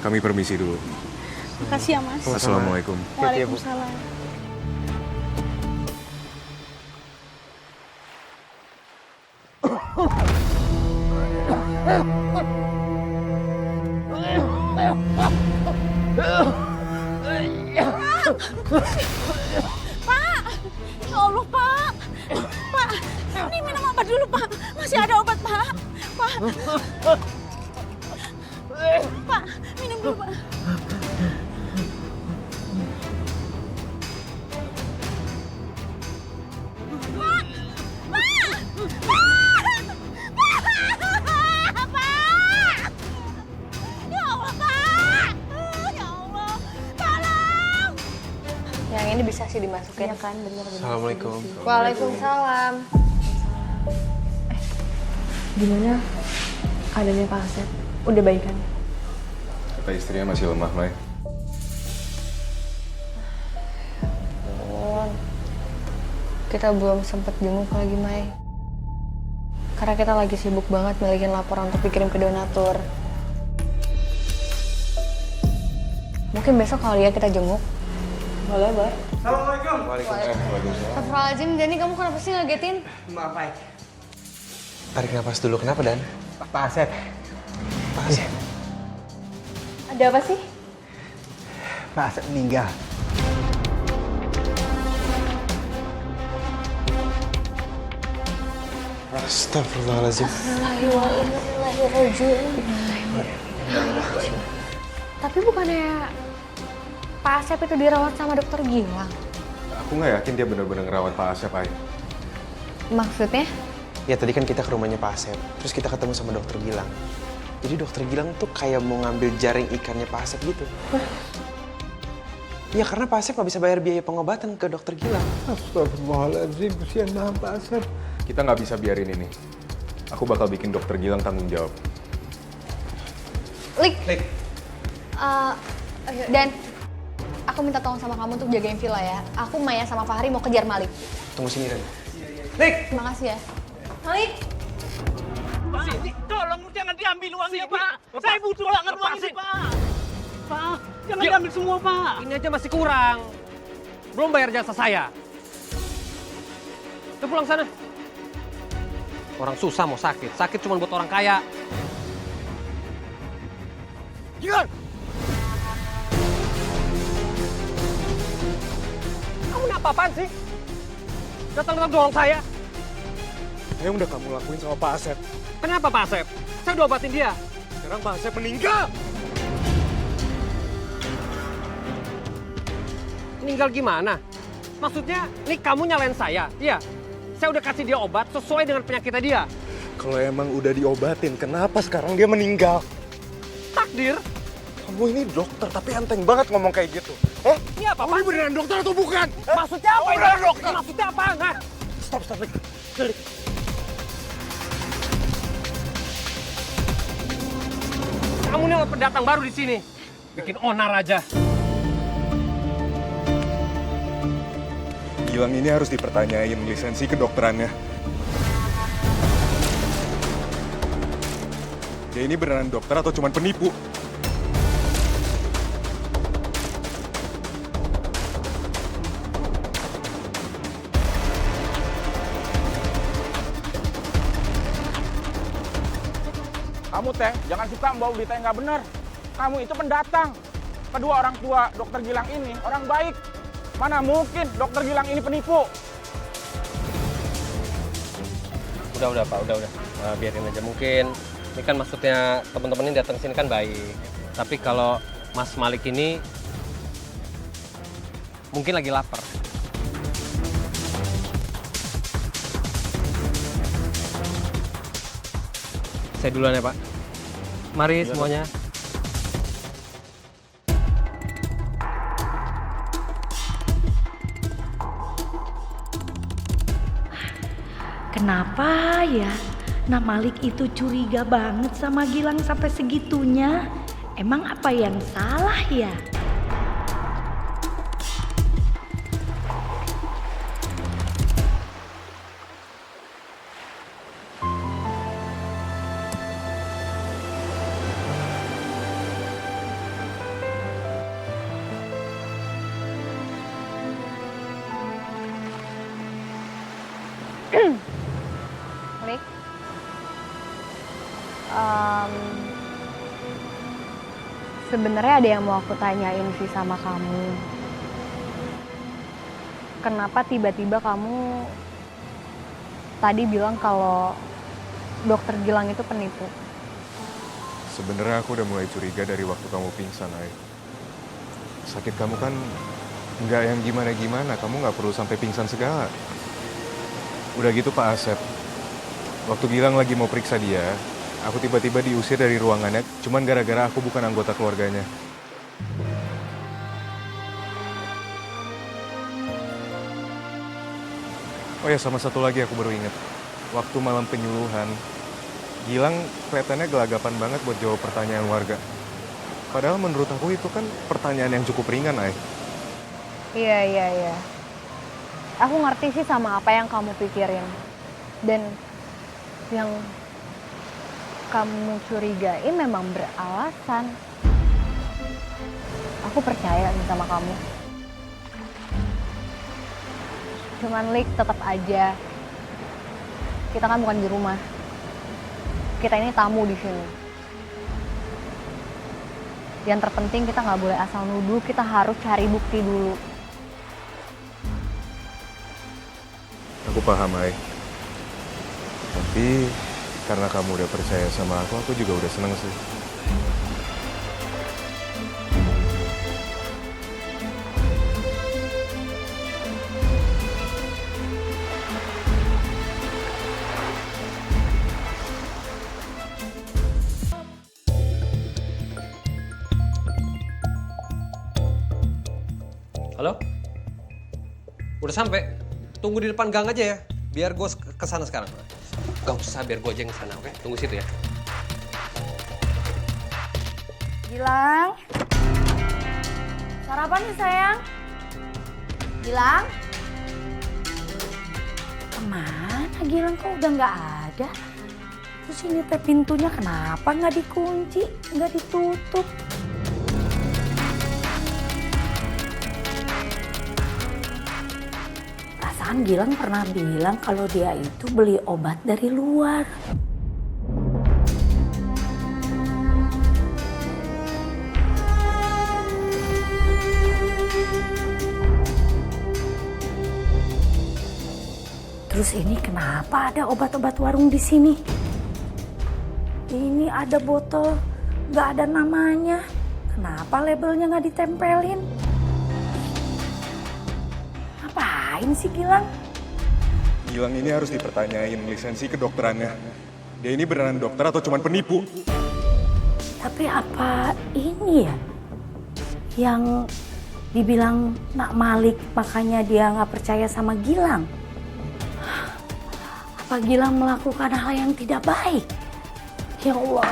Kami permisi dulu. Makasih ya, Mas. Assalamualaikum. Waalaikumsalam. Pak! Ya Allah, Pak! Pak, ini minum obat dulu, Pak. Masih ada obat, Pak. Pak! Pak, minum dulu, Pak. Yang ini bisa sih dimasukin kan, bener-bener. Assalamualaikum. Waalaikumsalam. Gimana keadaannya Pak Asep? Udah baik kan? Kata istrinya masih lemah, Mai. Kita belum sempet jenguk lagi, Mai. Karena kita lagi sibuk banget milikin laporan untuk dikirim ke donatur. Mungkin besok kali ya kita jenguk. Boleh, Bar. Assalamualaikum. Waalaikumsalam. Astagfirullahaladzim, Dani kamu kenapa sih ngagetin? Maaf, Pak. Tarik napas dulu. Kenapa, Dan? Pak Asep. Pak Asep. Ada apa sih? Pak Asep meninggal. Astagfirullahaladzim. Tapi bukannya Pak Asep itu dirawat sama dokter Gilang? Aku nggak yakin dia benar-benar ngerawat Pak Asep, Ai. Maksudnya? Ya tadi kan kita ke rumahnya Pak Asep, terus kita ketemu sama dokter Gilang. Jadi dokter Gilang tuh kayak mau ngambil jaring ikannya Pak Asep gitu. Iya karena Pak Asep nggak bisa bayar biaya pengobatan ke dokter Gilang. Astagfirullahaladzim, kesian banget Pak Asep. Kita nggak bisa biarin ini. Aku bakal bikin dokter Gilang tanggung jawab. Lik. Dan aku minta tolong sama kamu untuk jagain villa ya. Aku, Maya, sama Fahri mau kejar Malik. Tunggu sini, Dan. Terima kasih ya. Malik! Pak, tolong jangan diambil uangnya, Pak. Saya butuh banget uang ini, Pak. Pak, jangan diambil semua, Pak. Ini aja masih kurang. Belum bayar jasa saya. Udah pulang sana. Orang susah mau sakit. Sakit cuma buat orang kaya. Gilang! Kamu ini apa-apaan sih? Datang-datang dorong saya. Yang udah kamu lakuin sama Pak Asep. Kenapa Pak Asep? Saya udah obatin dia. Sekarang Pak Asep meninggal. Meninggal gimana? Maksudnya, ini kamu nyalain saya? Iya. Saya udah kasih dia obat sesuai dengan penyakitnya dia. Kalau emang udah diobatin, kenapa sekarang dia meninggal? Takdir. Kamu ini dokter, tapi enteng banget ngomong kayak gitu. Ini apa, Pak? Kamu ini beneran dokter atau bukan? Maksudnya apa ini? Dokter. Maksudnya apa? Hah? Stop, Lik. Kamu ini pendatang baru di sini. Bikin onar aja. Gilang ini harus dipertanyain lisensi kedokterannya. Dia ini beneran dokter atau cuma penipu? Kamu teh, jangan suka membawa berita yang nggak benar. kamu itu pendatang. Kedua orang tua dokter Gilang ini orang baik. Mana mungkin dokter Gilang ini penipu? Udah Pak, udah. Biarin aja, mungkin ini kan maksudnya teman-teman ini datang sini kan baik. Tapi kalau Mas Malik ini mungkin lagi lapar. Saya duluan ya Pak. Mari semuanya. Kenapa ya? Nah Malik itu curiga banget sama Gilang sampai segitunya. Emang apa yang salah ya? Malik, sebenarnya ada yang mau aku tanyain sih sama kamu. Kenapa tiba-tiba kamu tadi bilang kalau dokter Gilang itu penipu? Sebenarnya aku udah mulai curiga dari waktu kamu pingsan, Ay. Sakit kamu kan nggak yang gimana-gimana, kamu nggak perlu sampai pingsan segala. Udah gitu Pak Asep, waktu Gilang lagi mau periksa dia, aku tiba-tiba diusir dari ruangannya, cuman gara-gara aku bukan anggota keluarganya. Oh ya, sama satu lagi aku baru inget. Waktu malam penyuluhan, Gilang kelihatannya gelagapan banget buat jawab pertanyaan warga. Padahal menurut aku itu kan pertanyaan yang cukup ringan, Ay. Iya. Aku ngerti sih sama apa yang kamu pikirin. Dan yang kamu curigain memang beralasan. Aku percaya nih sama kamu. Cuman Lik, tetap aja. Kita kan bukan di rumah. Kita ini tamu di sini. Yang terpenting kita nggak boleh asal nuduh, kita harus cari bukti dulu. Aku paham, Ay. Tapi karena kamu udah percaya sama aku juga udah seneng sih. Halo? Udah sampai? Tunggu di depan gang aja ya, biar gue kesana sekarang. Gak usah, biar gue aja yang kesana, oke? Tunggu situ ya. Gilang? Sarapan nih sayang? Gilang? Kemana Gilang, kok udah nggak ada? Terus ini teh pintunya kenapa nggak dikunci, nggak ditutup? Perasaan Gilang pernah bilang kalau dia itu beli obat dari luar. Terus ini kenapa ada obat-obat warung di sini? Ini ada botol, nggak ada namanya. Kenapa labelnya nggak ditempelin? Ngapain sih Gilang? Gilang ini harus dipertanyain lisensi kedokterannya. Dia ini beneran dokter atau cuma penipu? Tapi apa ini ya yang dibilang Nak Malik makanya dia nggak percaya sama Gilang? Apa Gilang melakukan hal yang tidak baik? Ya Allah,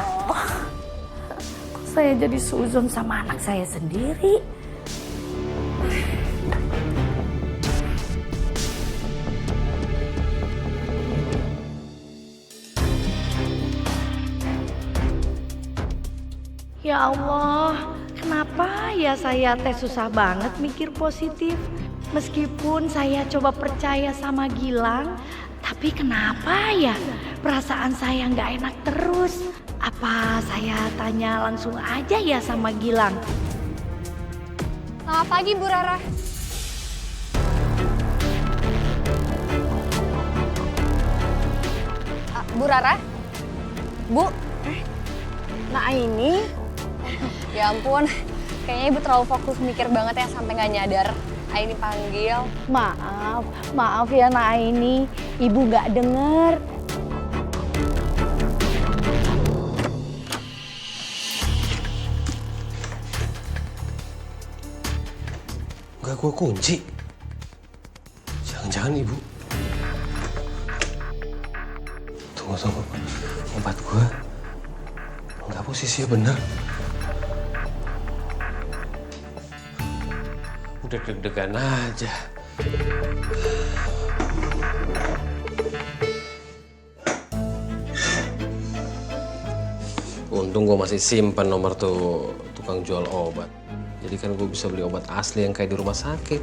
kok saya jadi suzon sama anak saya sendiri? Ya Allah, kenapa ya saya teh susah banget mikir positif? Meskipun saya coba percaya sama Gilang, tapi kenapa ya perasaan saya nggak enak terus? Apa saya tanya langsung aja ya sama Gilang? Selamat pagi, Bu Rara. Bu Rara? Bu? Nah ini, Ya ampun, kayaknya Ibu terlalu fokus mikir banget ya sampai nggak nyadar. Aini panggil. maaf ya Nak Aini, Ibu nggak denger. Enggak, gua kunci. Jangan-jangan ibu. Tunggu. Obat gua enggak posisinya bener. Udah deg-degan aja. Untung gue masih simpan nomor tuh tukang jual obat. Jadi kan gue bisa beli obat asli yang kayak di rumah sakit.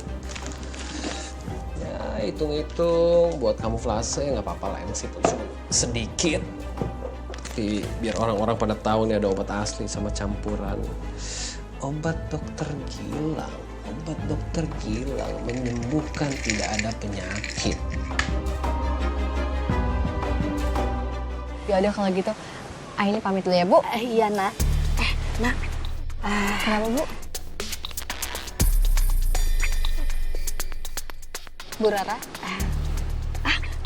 Ya hitung-hitung buat kamuflase nggak apa-apa lah, meskipun cuma sedikit. Tapi biar orang-orang pada tahu nih ada obat asli sama campuran. Obat dokter Gilang. Obat dokter Gilang menyembuhkan tidak ada penyakit. Ya udah kalau gitu, Aini pamit dulu ya, Bu. Iya Nak. Nak. Kenapa, Bu? Bu Rara?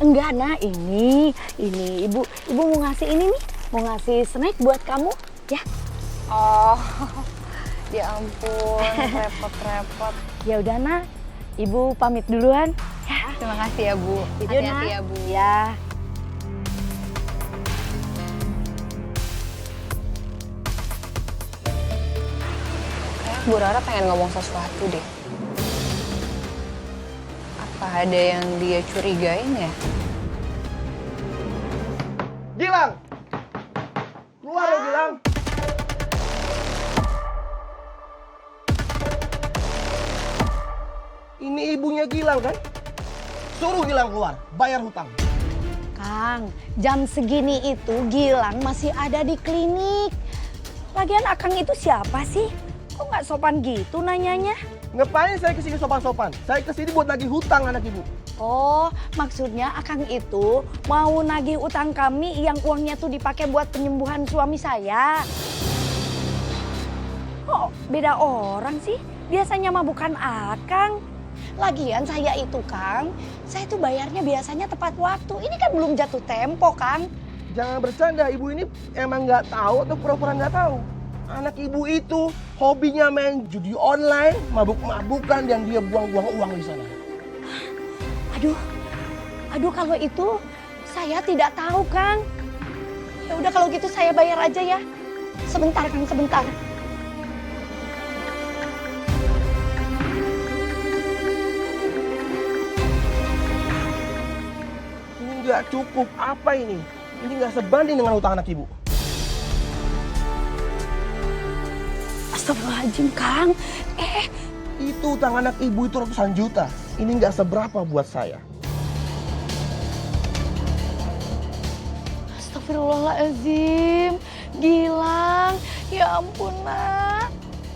Enggak Nak, ini Ibu mau ngasih ini nih, mau ngasih snack buat kamu, ya. Oh, ya ampun, repot-repot. Ya udah Nak, Ibu pamit duluan. Ya. Terima kasih ya, Bu. Yaudah, Hati-hati Nak. ya, Bu. Ya. Bu Rara pengen ngomong sesuatu deh. Apa ada yang dia curigain ya? Gilang! Keluar lo, Gilang! Ini ibunya Gilang kan? Suruh Gilang keluar, bayar hutang. Kang, jam segini itu Gilang masih ada di klinik. Lagian Akang itu siapa sih? Kok nggak sopan gitu nanyanya? Ngapain saya kesini sopan-sopan? Saya kesini buat nagih hutang anak ibu. Oh, maksudnya Akang itu mau nagih utang kami yang uangnya tuh dipakai buat penyembuhan suami saya. Kok beda orang sih? Biasanya mah bukan Akang. Lagian saya itu, Kang, saya tuh bayarnya biasanya tepat waktu. Ini kan belum jatuh tempo, Kang. Jangan bercanda, ibu ini emang nggak tahu atau pura-pura nggak tahu. Anak ibu itu hobinya main judi online, mabuk-mabukan, dan dia buang-buang uang di sana. Aduh kalau itu saya tidak tahu, Kang. Ya udah kalau gitu saya bayar aja ya. Sebentar, Kang, sebentar. Ini nggak cukup, apa ini? Ini nggak sebanding dengan utang anak ibu. Astagfirullahaladzim, Kang. Itu utang anak ibu itu ratusan juta. Ini nggak seberapa buat saya. Astagfirullahaladzim. Gilang, ya ampun Nak.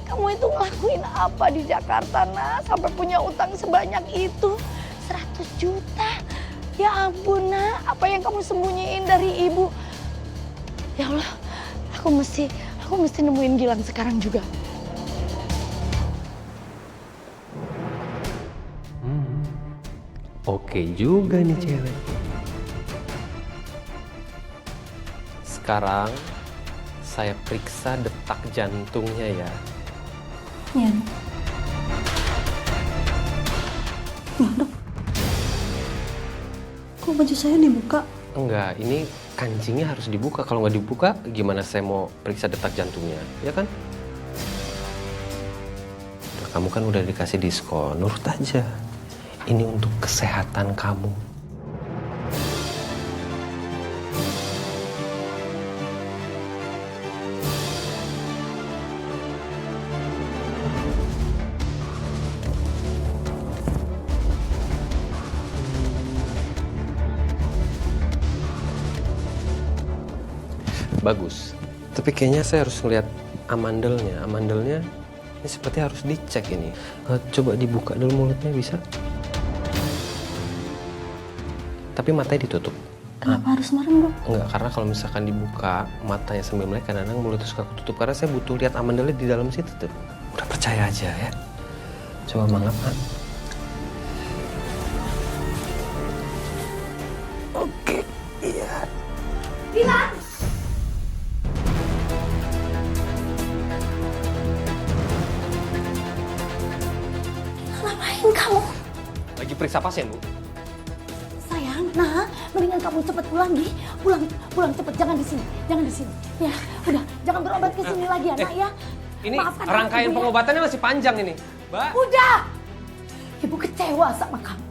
Kamu itu ngelakuin apa di Jakarta, Nak? Sampai punya utang sebanyak itu. 100 juta. Ya ampun Nak, apa yang kamu sembunyiin dari ibu? Ya Allah, aku mesti nemuin Gilang sekarang juga. Oke juga nih cewek. Sekarang saya periksa detak jantungnya ya. Ya. Dok, kok baju saya dibuka? Enggak, ini kancingnya harus dibuka. Kalau nggak dibuka, gimana saya mau periksa detak jantungnya, ya kan? Udah, kamu kan udah dikasih diskon, nurut aja. Ini untuk kesehatan kamu. Bagus. Tapi kayaknya saya harus ngeliat amandelnya. Amandelnya ini seperti harus dicek ini. Coba dibuka dulu mulutnya, bisa? Tapi matanya ditutup. Kenapa harus merem, Dok? Enggak, karena kalau misalkan dibuka matanya sambil melek, kadang-kadang mulutnya suka ketutup. Karena saya butuh lihat amandelnya di dalam situ tuh. Udah percaya aja ya. Coba mangap, Mak. Oke, iya. Dilan! Ngapain kamu? Lagi periksa pasien, Bu. Sayang, nah, mendingan kamu cepet pulang, Gi. Pulang cepet, jangan di sini. Ya, udah, jangan berobat ke sini lagi, anak ya. Ini Maafkan aku, rangkaian Bu, ya. pengobatannya masih panjang ini, Mbak. Udah! Ibu kecewa sama kamu.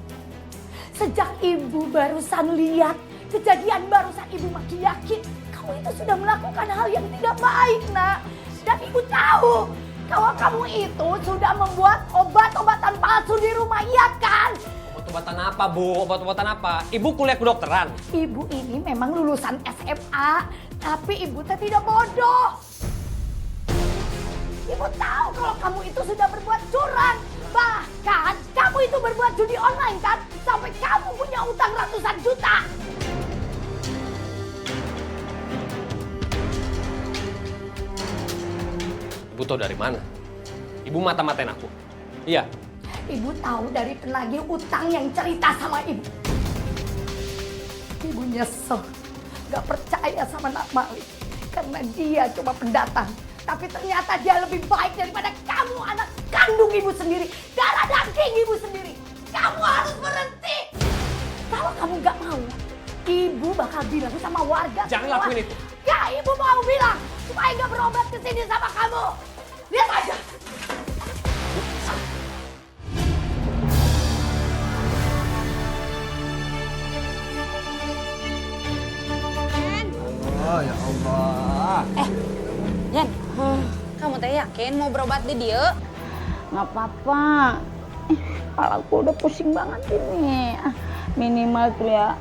Sejak ibu barusan lihat kejadian barusan ibu makin yakin kamu itu sudah melakukan hal yang tidak baik, nak. Dan ibu tahu kalau kamu itu sudah membuat obat-obatan palsu di rumah, iya kan? Obat-obatan apa, Bu? Obat-obatan apa? Ibu kuliah kedokteran. Ibu ini memang lulusan SMA, tapi ibu teh tidak bodoh. Ibu tahu kalau kamu itu sudah berbuat curang. Bahkan kamu itu berbuat judi online kan? Sampai kamu punya utang ratusan juta. Ibu tahu dari mana? Ibu mata-matain aku. Iya. Ibu tahu dari penagih utang yang cerita sama ibu. Ibu nyesel, gak percaya sama Nak Malik. Karena dia cuma pendatang. Tapi ternyata dia lebih baik daripada kamu, anak kandung ibu sendiri. Darah daging ibu sendiri. Kamu harus berhenti. Kalau kamu gak mau, ibu bakal bilang sama warga. Jangan semua. lakuin itu. Ya, ibu mau bilang supaya gak berobat ke sini sama kamu. Lihat aja. Oh ya Allah. Yan, kamu teh yakin mau berobat di dia? Nggak apa-apa. Kepalaku udah pusing banget ini. Minimal tuh ya,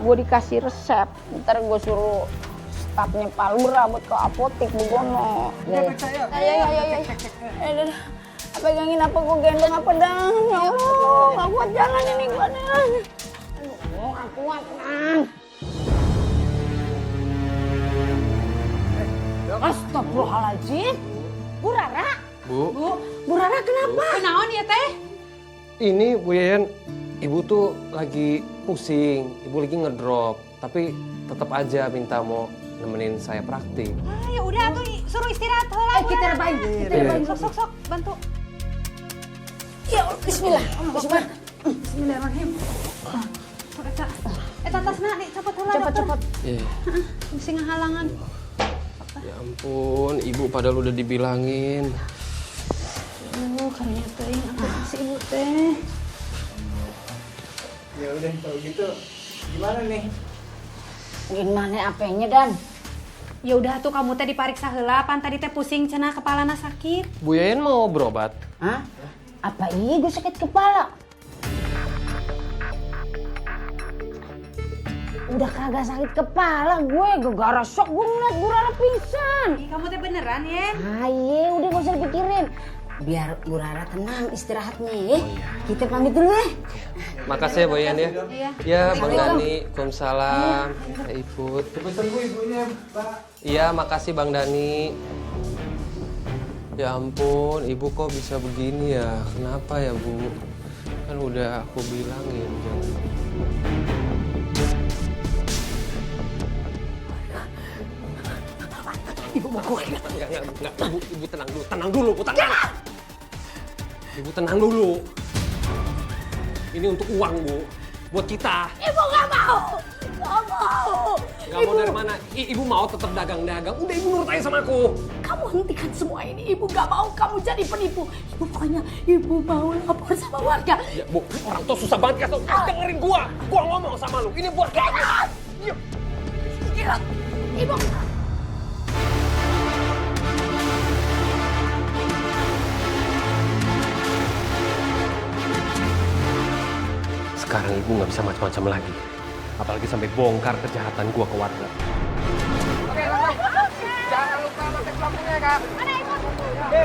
gue dikasih resep. Ntar gue suruh stafnya Pak Lurah buat ke apotek begono. Ya. Pegangin apa gue gendong apa dah? Ya Allah, nggak kuat jalan ini gue dah. Aduh, nggak kuat kan. Astagfirullahaladzim. Bu Rara? Bu Rara kenapa? Kenaon ya teh? Ini Bu Yayan, Ibu tuh lagi pusing, Ibu lagi ngedrop. Tapi tetap aja minta mau nemenin saya praktik. Ya udah tuh suruh istirahat heula. Kita rebahin. Sok bantu. Ya, bismillah. Bismillahirrahmanirrahim. Tasna nih cepet heula dokter. Cepet. Iya. Mesti ngahalangan. Ya ampun, Ibu padahal udah dibilangin. Karena teh si ibu teh. Ya udah kalau gitu gimana nih? Gimana apanya, Dan? Ya udah tuh kamu teh dipariksa heula, pan tadi teh pusing cenah kepalana sakit. Bu Yayan mau berobat? Hah? Apa iya gue sakit kepala? Udah kagak sakit kepala gue, gara-gara shock gue ngeliat Bu Rara pingsan. Ih, kamu teh beneran ya? Iya, udah gak usah dipikirin. Biar Bu Rara tenang istirahatnya ya. Kita pamit dulu ya. Makasih ya Bu Yayan ya. Iya. Ya Bang Dani, Waalaikumsalam. Ya Iput. Cepet sembuh ibunya, Pak. Iya makasih Bang Dani. Ya ampun, Ibu kok bisa begini ya? Kenapa ya Bu? Kan udah aku bilangin jangan. Ibu mau gue. Enggak. Ibu tenang dulu, Bu, tenang. Ibu tenang dulu. Ini untuk uang, Bu. Buat kita. Ibu gak mau. Gak mau. Gak mau dari mana? Ibu mau tetap dagang-dagang. Udah Ibu nurut aja sama aku. Kamu hentikan semua ini. Ibu gak mau kamu jadi penipu. Ibu pokoknya ibu mau lapor sama warga. Ya Bu, orang tuh susah banget kasih tau. Dengerin gua. Gua ngomong sama lu. Ini buat kamu. Gila. Ibu. Sekarang Ibu nggak bisa macam-macam lagi. Apalagi sampai bongkar kejahatan gua ke warga. Jangan lupa Kak. Ada ikut.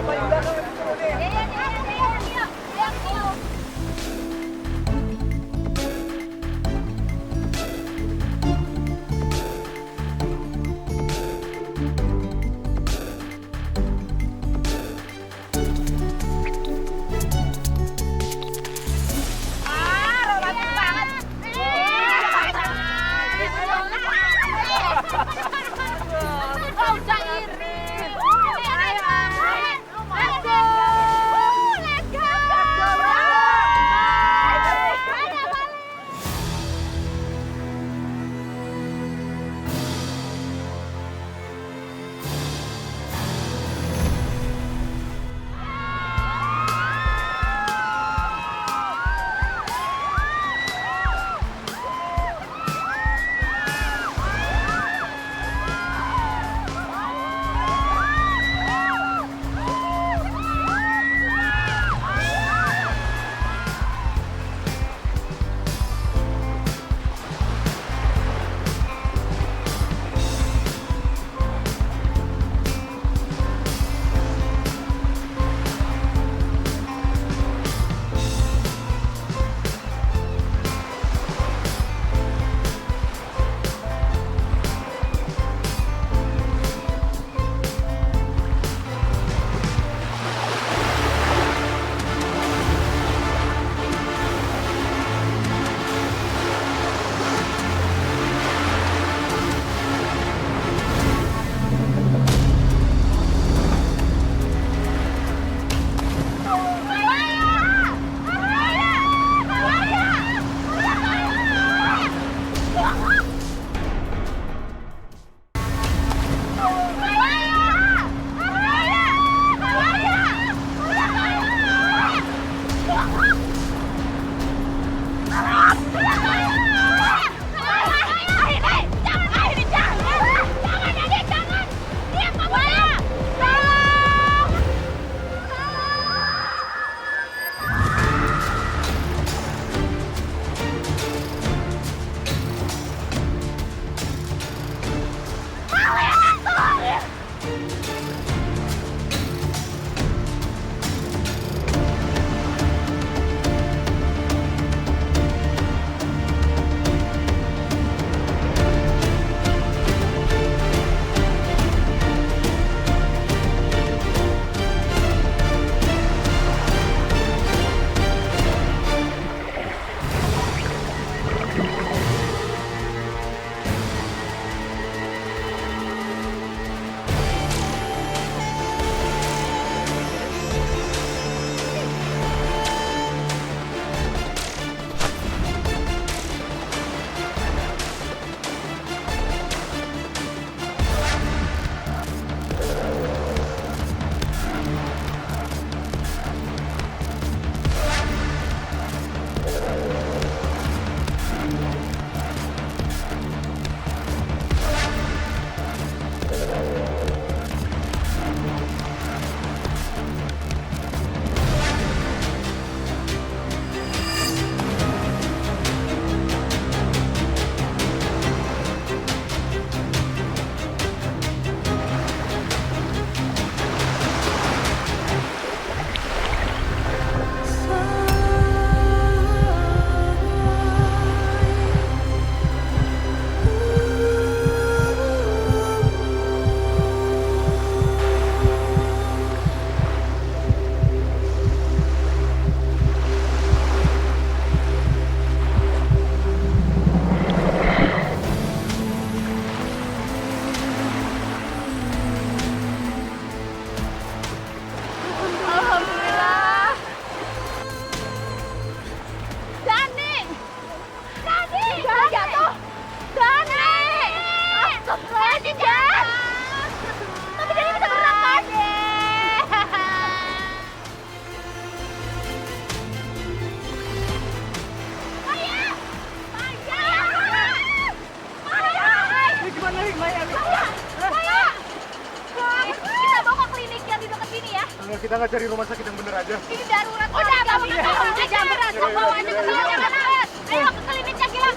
Paling belakang itu dulu nih. Iya. Romantis banget. Gak usah iri. Let's go. Let's go. Kita nggak cari rumah sakit yang bener aja. Ini darurat. Udah, bawa ke darurat aja. Bawa aja ke darurat. Ayo ke kliniknya, Gilang.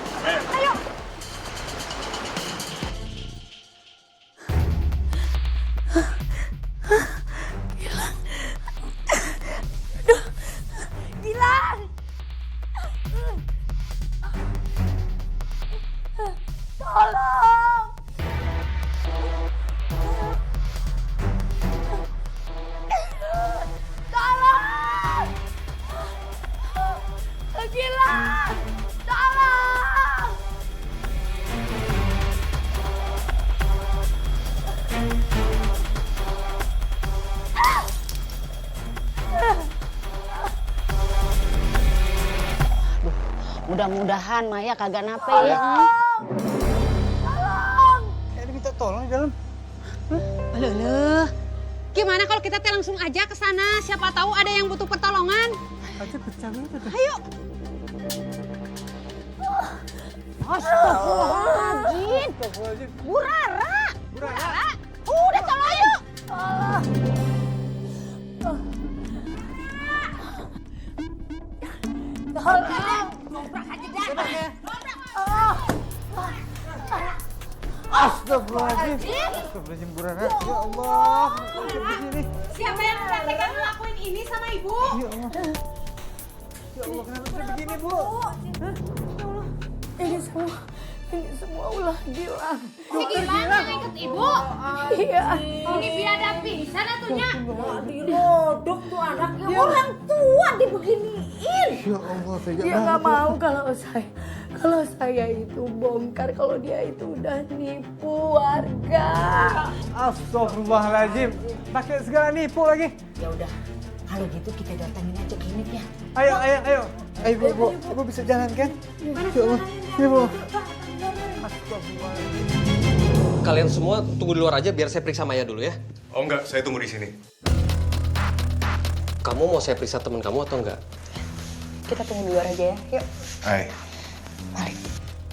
Ayo. Mudah-mudahan Maya kagak nape ya. Kayak diminta tolong di dalam. Aduh, gimana kalau kita teh langsung aja ke sana? Siapa tahu ada yang butuh pertolongan. Aja pecah banget. Ayo. Astagfirullahaladzim. Bu Rara. Udah tolong yuk. Astagfirullahaladzim. Astagfirullahaladzim Bu Rara. Ya Allah. Begini. Siapa yang praktekan ngelakuin ini sama ibu? Ya Allah. Ya Allah, kenapa bisa begini, Bu? Ini semua ulah Gilang. Si Gilang yang ikut ibu? Iya. Ini biadab pisan atunya. Dirodok tuh anaknya. Orang tua dibeginiin. Ya Allah, tega Dia banget. nggak mau kalau saya itu bongkar kalau dia itu udah nipu warga. Astagfirullahaladzim. Pakai segala nipu lagi. Ya udah, kalau gitu kita datangin aja klinik ya. Ayo. Ayo, Bu. Ibu bisa jalan kan? Ya Allah. Ya, Bu. Kalian semua tunggu di luar aja biar saya periksa Maya dulu ya. Oh enggak, saya tunggu di sini. Kamu mau saya periksa teman kamu atau enggak? Kita tunggu di luar aja ya. Yuk. Hai. Mari.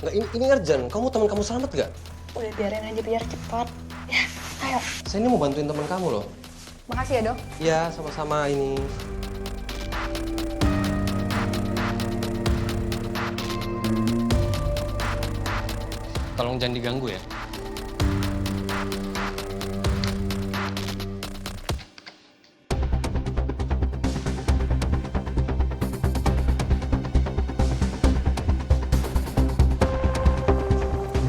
Enggak, ini urgent. Kamu teman kamu selamat nggak? Udah biarin aja biar cepat. Ya, ayo. Saya ini mau bantuin teman kamu loh. Makasih ya, Dok. Ya, sama-sama ini. Tolong jangan diganggu ya.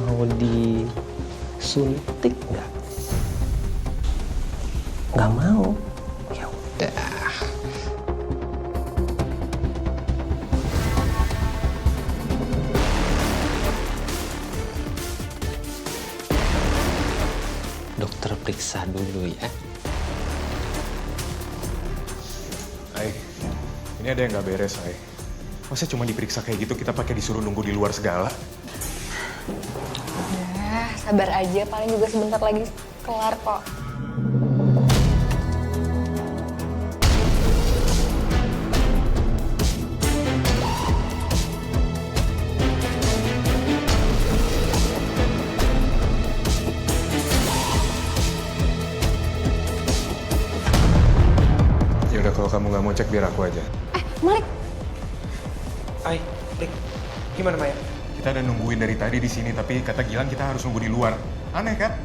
Mau disuntik nggak? Nggak mau. Ya udah. Dokter periksa dulu ya. Hai. Ini ada yang nggak beres, Hai. Masa cuma diperiksa kayak gitu kita pakai disuruh nunggu di luar segala? Udah, sabar aja. Paling juga sebentar lagi kelar kok. Yaudah kalau kamu nggak mau cek biar aku aja. Malik. Hai, Rik. Gimana, Maya? Kita udah nungguin dari tadi di sini, tapi kata Gilang kita harus nunggu di luar. Aneh kan?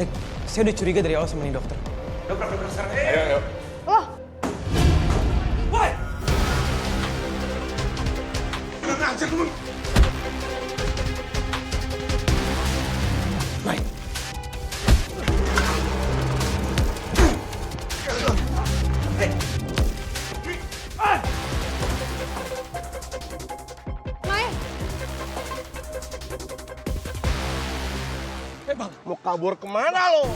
Rik, saya udah curiga dari awal sama nih dokter. Dokter sekarang. Ayo. Loh, Woi! Kurang ajar lu. Baik. Bang. Mau kabur kemana lo?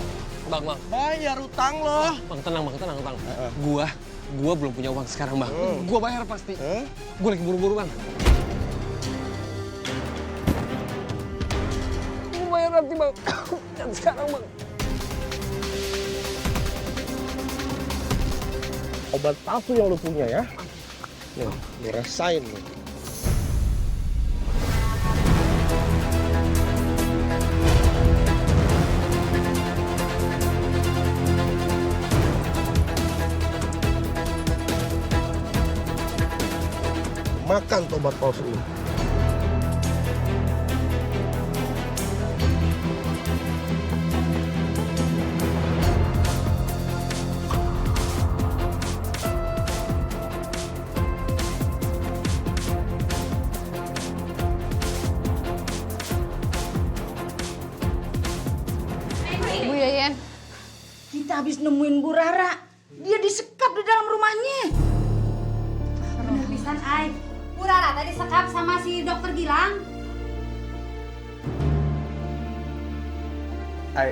Bang. Bayar utang lo. Bang, tenang. Gua belum punya uang sekarang, Bang. Gua bayar pasti. Gua lagi buru-buru, Bang. Gua bayar nanti, Bang. Jangan sekarang, Bang. Obat palsu yang lo punya ya. Nih, lo rasain lo. Makan tuh obat palsu ini. Bu Yayan. Kita habis nemuin Bu Rara. Dia disekap di dalam rumahnya. Bener pisan, Ai. Bu Rara tadi sekap sama si dokter Gilang. Hai,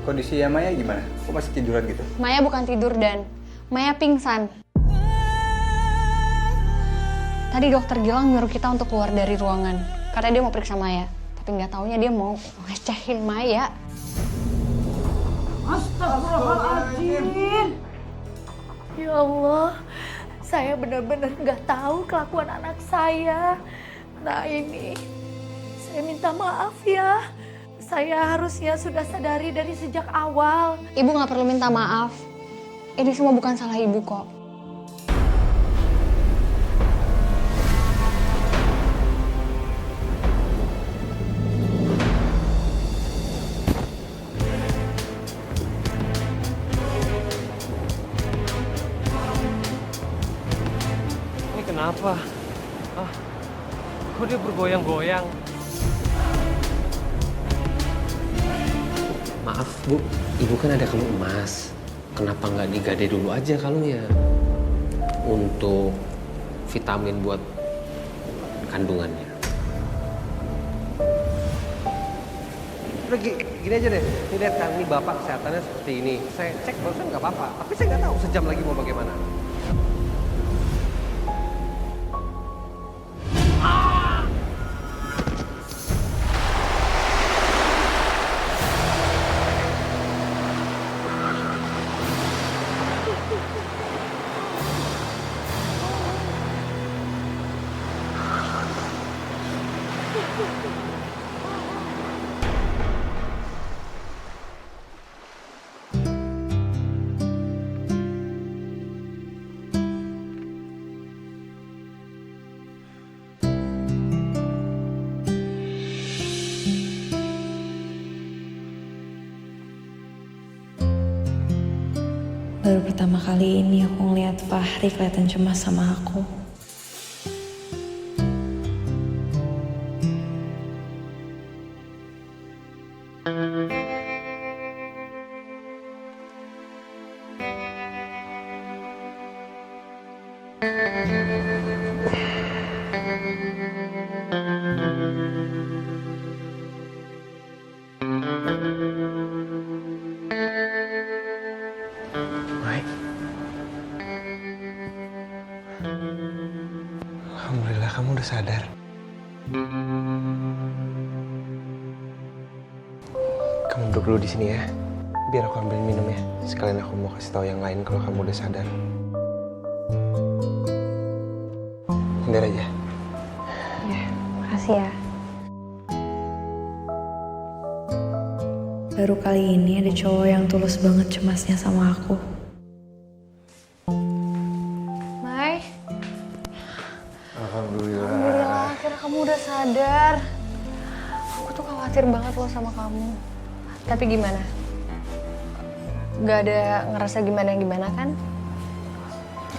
kondisi Maya gimana? Kok masih tiduran gitu? Maya bukan tidur, Dan. Maya pingsan. Tadi dokter Gilang nyuruh kita untuk keluar dari ruangan. Karena dia mau periksa Maya. Tapi nggak taunya dia mau ngecehin Maya. Astagfirullahaladzim. Ya Allah, saya benar-benar nggak tahu kelakuan anak saya. Nah ini, saya minta maaf ya. Saya harusnya sudah sadari dari sejak awal. Ibu nggak perlu minta maaf. Ini semua bukan salah ibu kok. Ini kenapa? Kok dia bergoyang-goyang? Maaf Bu, Ibu kan ada kalung emas. Kenapa nggak digade dulu aja kalungnya? Untuk vitamin buat kandungannya. Udah gini aja deh, ini lihat kan, ini bapak kesehatannya seperti ini. Saya cek barusan nggak apa-apa, tapi saya nggak tahu sejam lagi mau bagaimana. Baru pertama kali ini aku ngeliat Fahri kelihatan cemas sama aku. Alhamdulillah kamu udah sadar. Kamu duduk dulu di sini ya. Biar aku ambil minum ya. Sekalian aku mau kasih tahu yang lain kalau kamu udah sadar. Hindar aja. Ya, makasih ya. Baru kali ini ada cowok yang tulus banget cemasnya sama aku. Mai, Alhamdulillah. alhamdulillah akhirnya kamu udah sadar. Aku tuh khawatir banget loh sama kamu. Tapi gimana? Gak ada ngerasa gimana-gimana kan?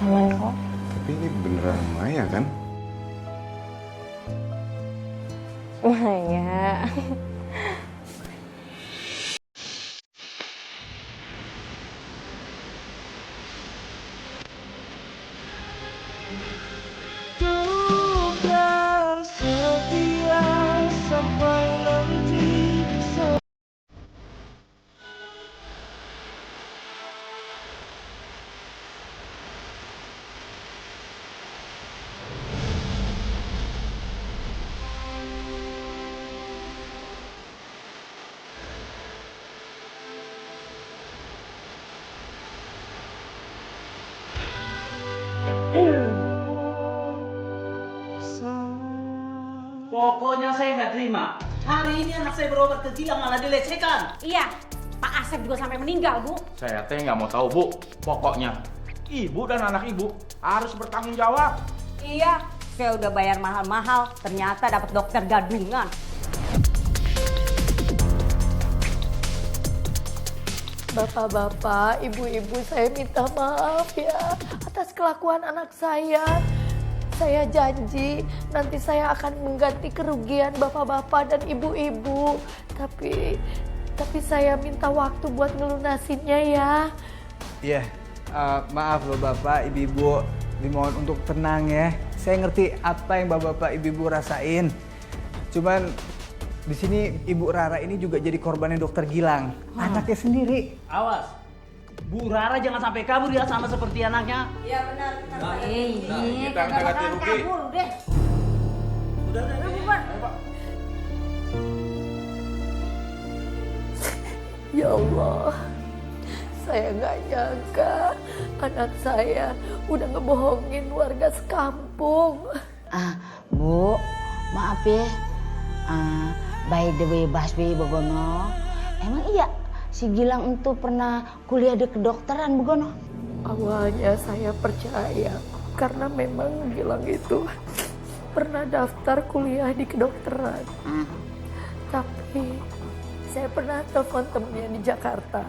Aman kok. Tapi ini beneran Maya kan? Maya. Pokoknya saya nggak terima. Hari ini anak saya berobat ke Gilang malah dilecehkan. Iya, Pak Asep juga sampai meninggal, Bu. Saya teh nggak mau tahu Bu. Pokoknya ibu dan anak ibu harus bertanggung jawab. Iya, saya udah bayar mahal-mahal, ternyata dapat dokter gadungan. Bapak-bapak, ibu-ibu, saya minta maaf ya atas kelakuan anak saya. Saya janji nanti saya akan mengganti kerugian bapak-bapak dan ibu-ibu. Tapi saya minta waktu buat ngelunasinnya ya. Iya, maaf loh Bapak, Ibu-ibu. Dimohon untuk tenang ya. Saya ngerti apa yang Bapak-bapak, Ibu-ibu rasain. Cuman di sini Ibu Rara ini juga jadi korbannya Dokter Gilang. Anaknya sendiri. Awas, Bu Rara jangan sampai kabur ya sama seperti anaknya. Iya benar. Kita ganti rugi. Kabur deh. Udah, bubar. Ya Allah, saya nggak nyangka anak saya udah ngebohongin warga sekampung. Bu, maaf ya. By the way, Basbi Bogono, emang iya si Gilang itu pernah kuliah di kedokteran Bogono? Awalnya saya percaya karena memang Gilang itu pernah daftar kuliah di kedokteran. Tapi saya pernah telepon temennya di Jakarta.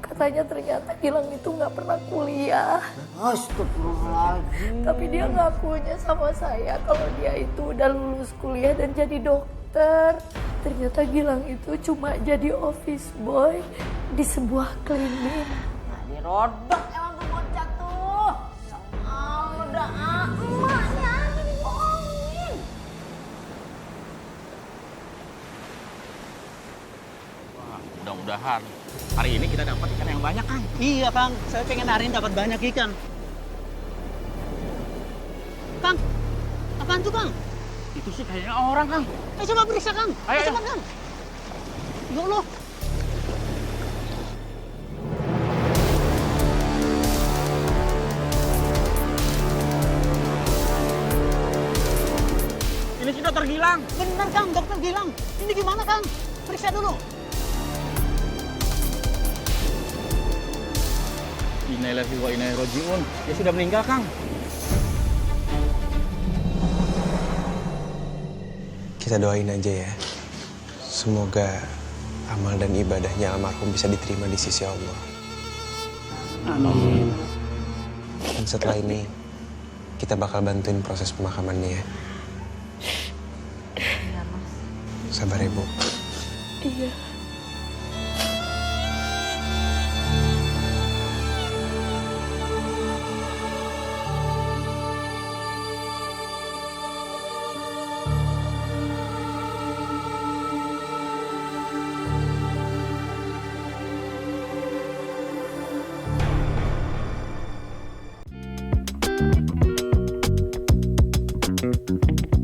Katanya ternyata Gilang itu nggak pernah kuliah. Astagfirullahaladzim. Tapi dia ngakunya sama saya kalau dia itu udah lulus kuliah dan jadi dokter. Ternyata Gilang itu cuma jadi office boy di sebuah klinik. Dirodok emang tuh bocah tuh. Udah emaknya dibohongin. Mudah-mudahan hari ini kita dapat ikan yang banyak, Kang. Iya Kang, saya pengen hari ini dapat banyak ikan. Kang, apaan tuh Kang? Itu sih kayaknya orang, Kang. Coba periksa Kang. Ayo, Coba Kang. Ya Allah. Ini si dokter Gilang. Bener Kang, dokter Gilang. Ini gimana Kang? Periksa dulu. Innalillahi wa inna ilaihi raji'un. Dia sudah meninggal, Kang. Kita doain aja ya. Semoga amal dan ibadahnya almarhum bisa diterima di sisi Allah. Amin. Dan setelah ini, kita bakal bantuin proses pemakamannya ya. Sabar ya, Bu. Iya. Thank you.